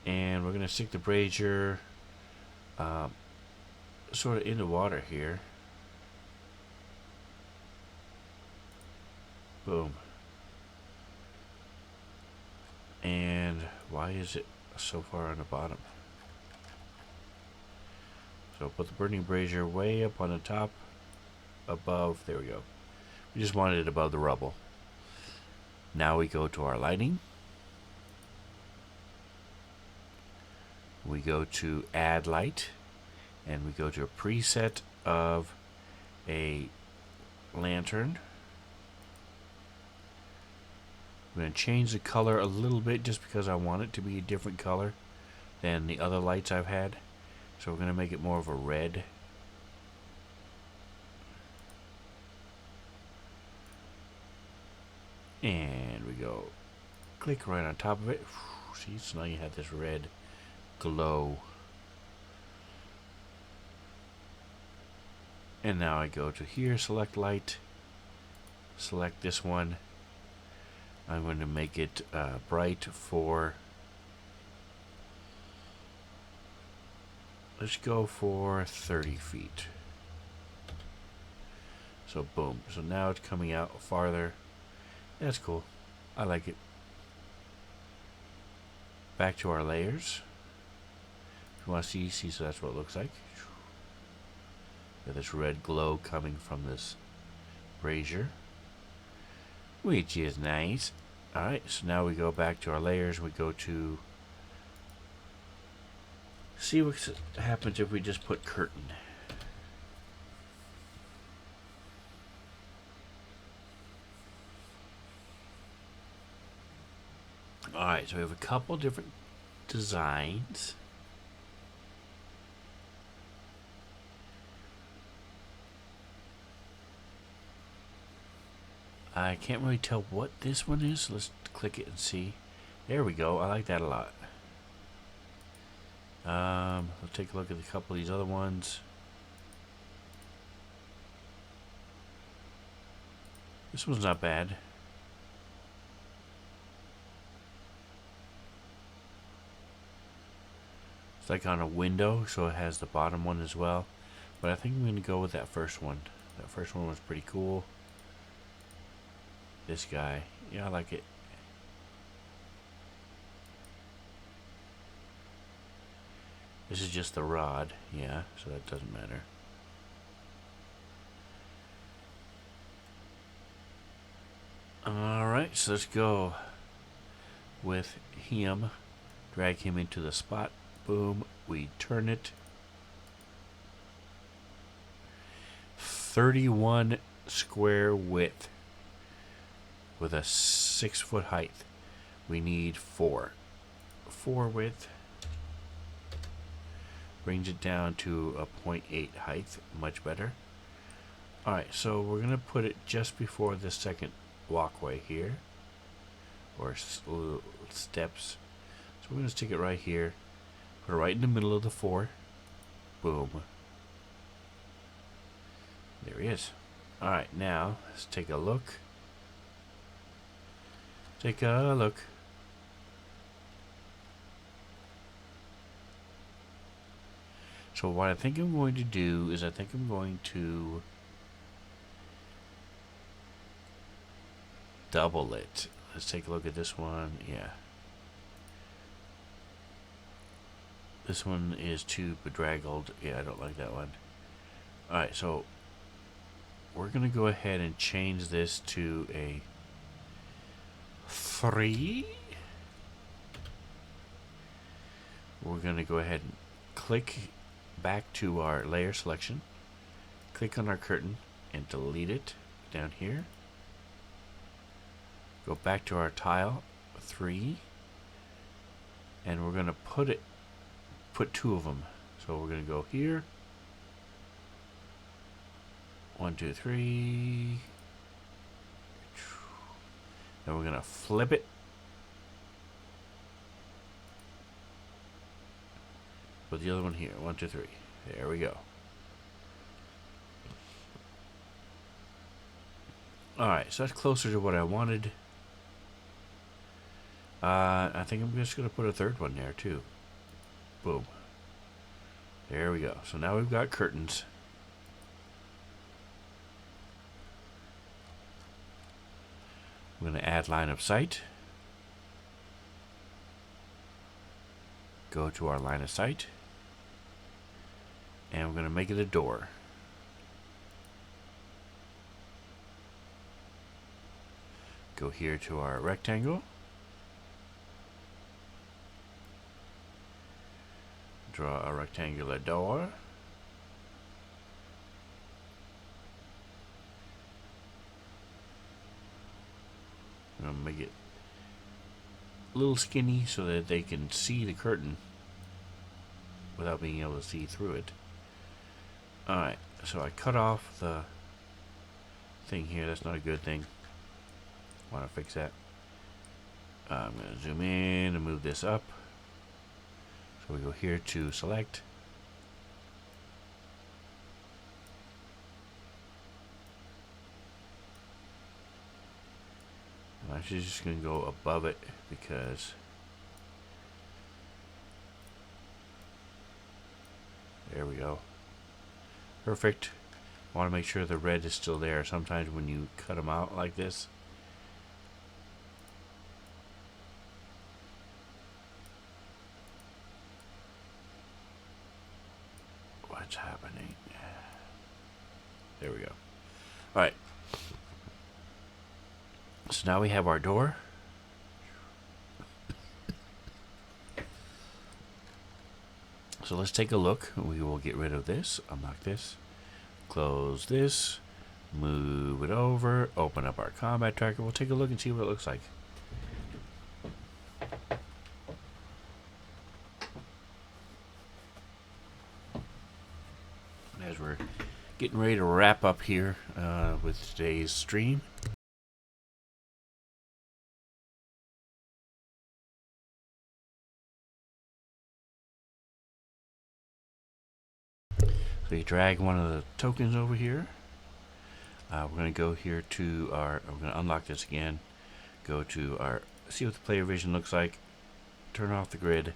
And we're going to stick the brazier sort of in the water here. Boom. And why is it so far on the bottom? So put the burning brazier way up on the top, above. There we go. We just wanted it above the rubble. Now we go to our lighting. We go to add light, and we go to a preset of a lantern. I'm going to change the color a little bit just because I want it to be a different color than the other lights I've had. So we're going to make it more of a red. And we go click right on top of it. See, so now you have this red glow. And now I go to here, select light, select this one. I'm going to make it bright for, let's go for 30 feet. So boom. So now it's coming out farther. That's cool. I like it. Back to our layers. If you want to see, so that's what it looks like. Got this red glow coming from this brazier, which is nice. Alright, so now we go back to our layers. We go to see what happens if we just put curtain. Alright, so we have a couple different designs. I can't really tell what this one is. Let's click it and see. There we go. I like that a lot. Let's take a look at a couple of these other ones. This one's not bad. It's like on a window, so it has the bottom one as well. But I think I'm going to go with that first one. That first one was pretty cool. This guy. Yeah, I like it. This is just the rod. Yeah, so that doesn't matter. Alright, so let's go with him. Drag him into the spot. Boom. We turn it. 31 square width with a 6-foot height. We need 4 width. Brings it down to a 0.8 height. Much better. Alright, so we're going to put it just before the second walkway here. Or steps. So we're going to stick it right here. Put it right in the middle of the 4. Boom. There he is. Alright, now let's take a look. Take a look. So what I think I'm going to do is I think I'm going to double it. Let's take a look at this one. Yeah. This one is too bedraggled. Yeah, I don't like that one. Alright, so we're going to go ahead and change this to a 3. We're going to go ahead and click back to our layer selection. Click on our curtain and delete it down here. Go back to our tile 3. And we're going to put 2 of them. So we're going to go here. 1, 2, 3. Then we're going to flip it. Put the other one here. 1, 2, 3. There we go. Alright, so that's closer to what I wanted. I think I'm just going to put a third one there too. Boom. There we go. So now we've got curtains. We're going to add line of sight. Go to our line of sight. And we're going to make it a door. Go here to our rectangle. Draw a rectangular door. I'm going to make it a little skinny so that they can see the curtain without being able to see through it. Alright, so I cut off the thing here. That's not a good thing. Want to fix that. I'm going to zoom in and move this up. So we go here to select. I'm actually just going to go above it because there we go. Perfect. I want to make sure the red is still there. Sometimes when you cut them out like this, what's happening? There we go. Alright. So now we have our door. So let's take a look. We will get rid of this. Unlock this. Close this. Move it over. Open up our combat tracker. We'll take a look and see what it looks like. As we're getting ready to wrap up here with today's stream. So you drag one of the tokens over here. We're going to go here to our, I'm going to unlock this again. Go to our, see what the player vision looks like. Turn off the grid.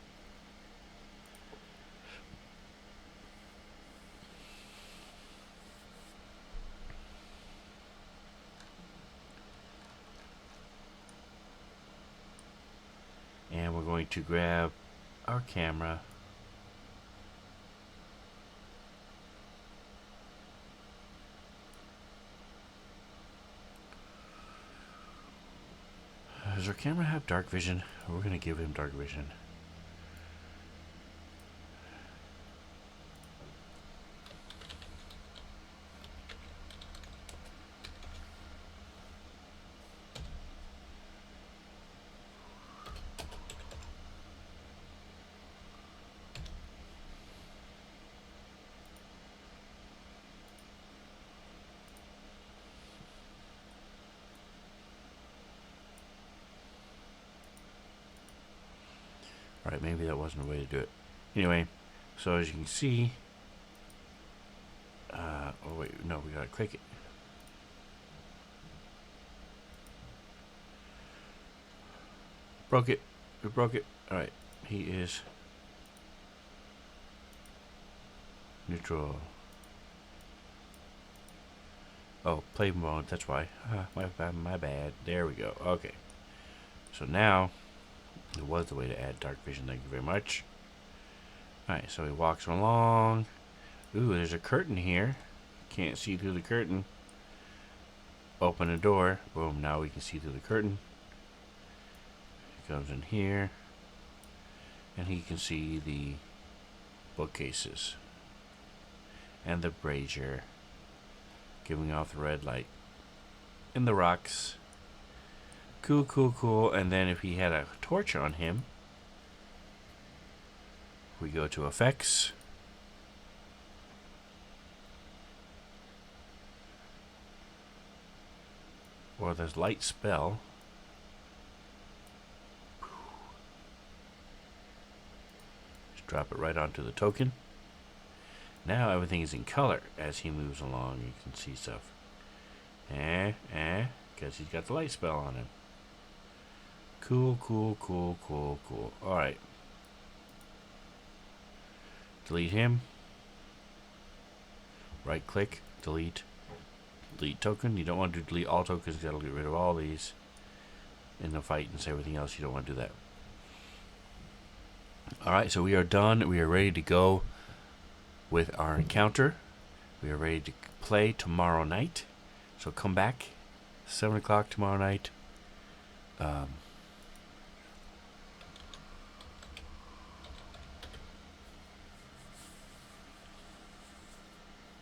And we're going to grab our camera. Does our camera have dark vision? We're going to give him dark vision. Alright, maybe that wasn't a way to do it. Anyway, so as you can see, oh wait, no, we gotta click it. Broke it. We broke it. Alright, he is neutral. Oh, play mode, that's why. My bad. There we go. Okay. So now, it was the way to add dark vision. Thank you very much. Alright, so he walks along. Ooh, there's a curtain here. Can't see through the curtain. Open the door. Boom, now we can see through the curtain. He comes in here. And he can see the bookcases. And the brazier. Giving off the red light. And the rocks. Cool, cool, cool. And then if he had a torch on him, we go to effects. Or there's light spell. Just drop it right onto the token. Now everything is in color as he moves along. You can see stuff. Because he's got the light spell on him. Cool, cool, cool, cool, cool. Alright. Delete him. Right click, delete. Delete token. You don't want to delete all tokens, you gotta get rid of all these. in the fight and everything else. You don't want to do that. Alright, so we are done. We are ready to go with our encounter. We are ready to play tomorrow night. So come back, 7 o'clock tomorrow night.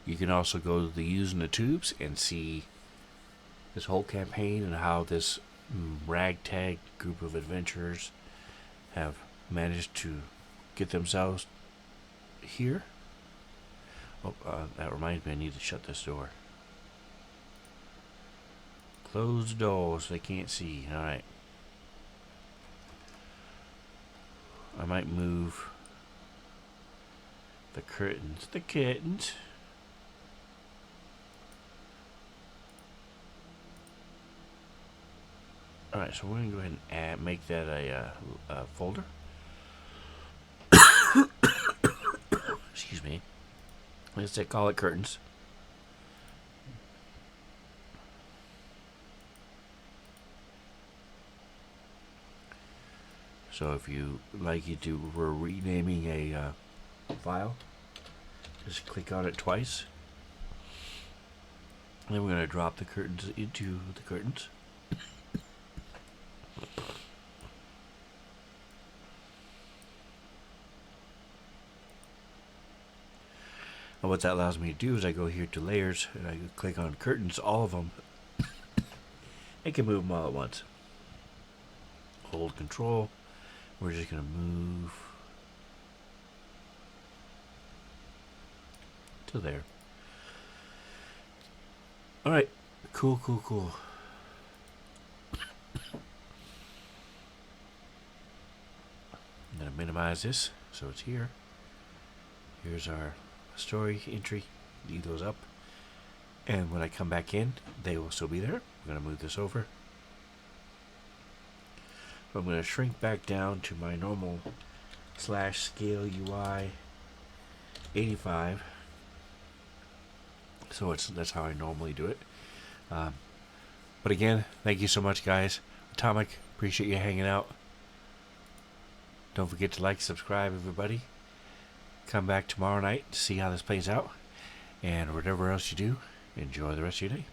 You can also go to the Using the Tubes and see this whole campaign and how this ragtag group of adventurers have managed to get themselves here. Oh, that reminds me, I need to shut this door. Close the door so they can't see. Alright. I might move the curtains. The kittens. Alright, so we're going to go ahead and make that a folder. Excuse me. Let's call it curtains. So if you like it to, we're renaming a file. Just click on it twice. And then we're going to drop the curtains into the curtains. And what that allows me to do is I go here to layers and I click on curtains, all of them. I can move them all at once. Hold control. We're just going to move to there. Alright. Cool. I'm going to minimize this so it's here. Here's our story entry. Leave those up. And when I come back in, they will still be there. I'm going to move this over. So I'm going to shrink back down to my normal /scale UI 85. So that's how I normally do it. But again, thank you so much, guys. Atomic, appreciate you hanging out. Don't forget to like, subscribe, everybody. Come back tomorrow night to see how this plays out. And whatever else you do, enjoy the rest of your day.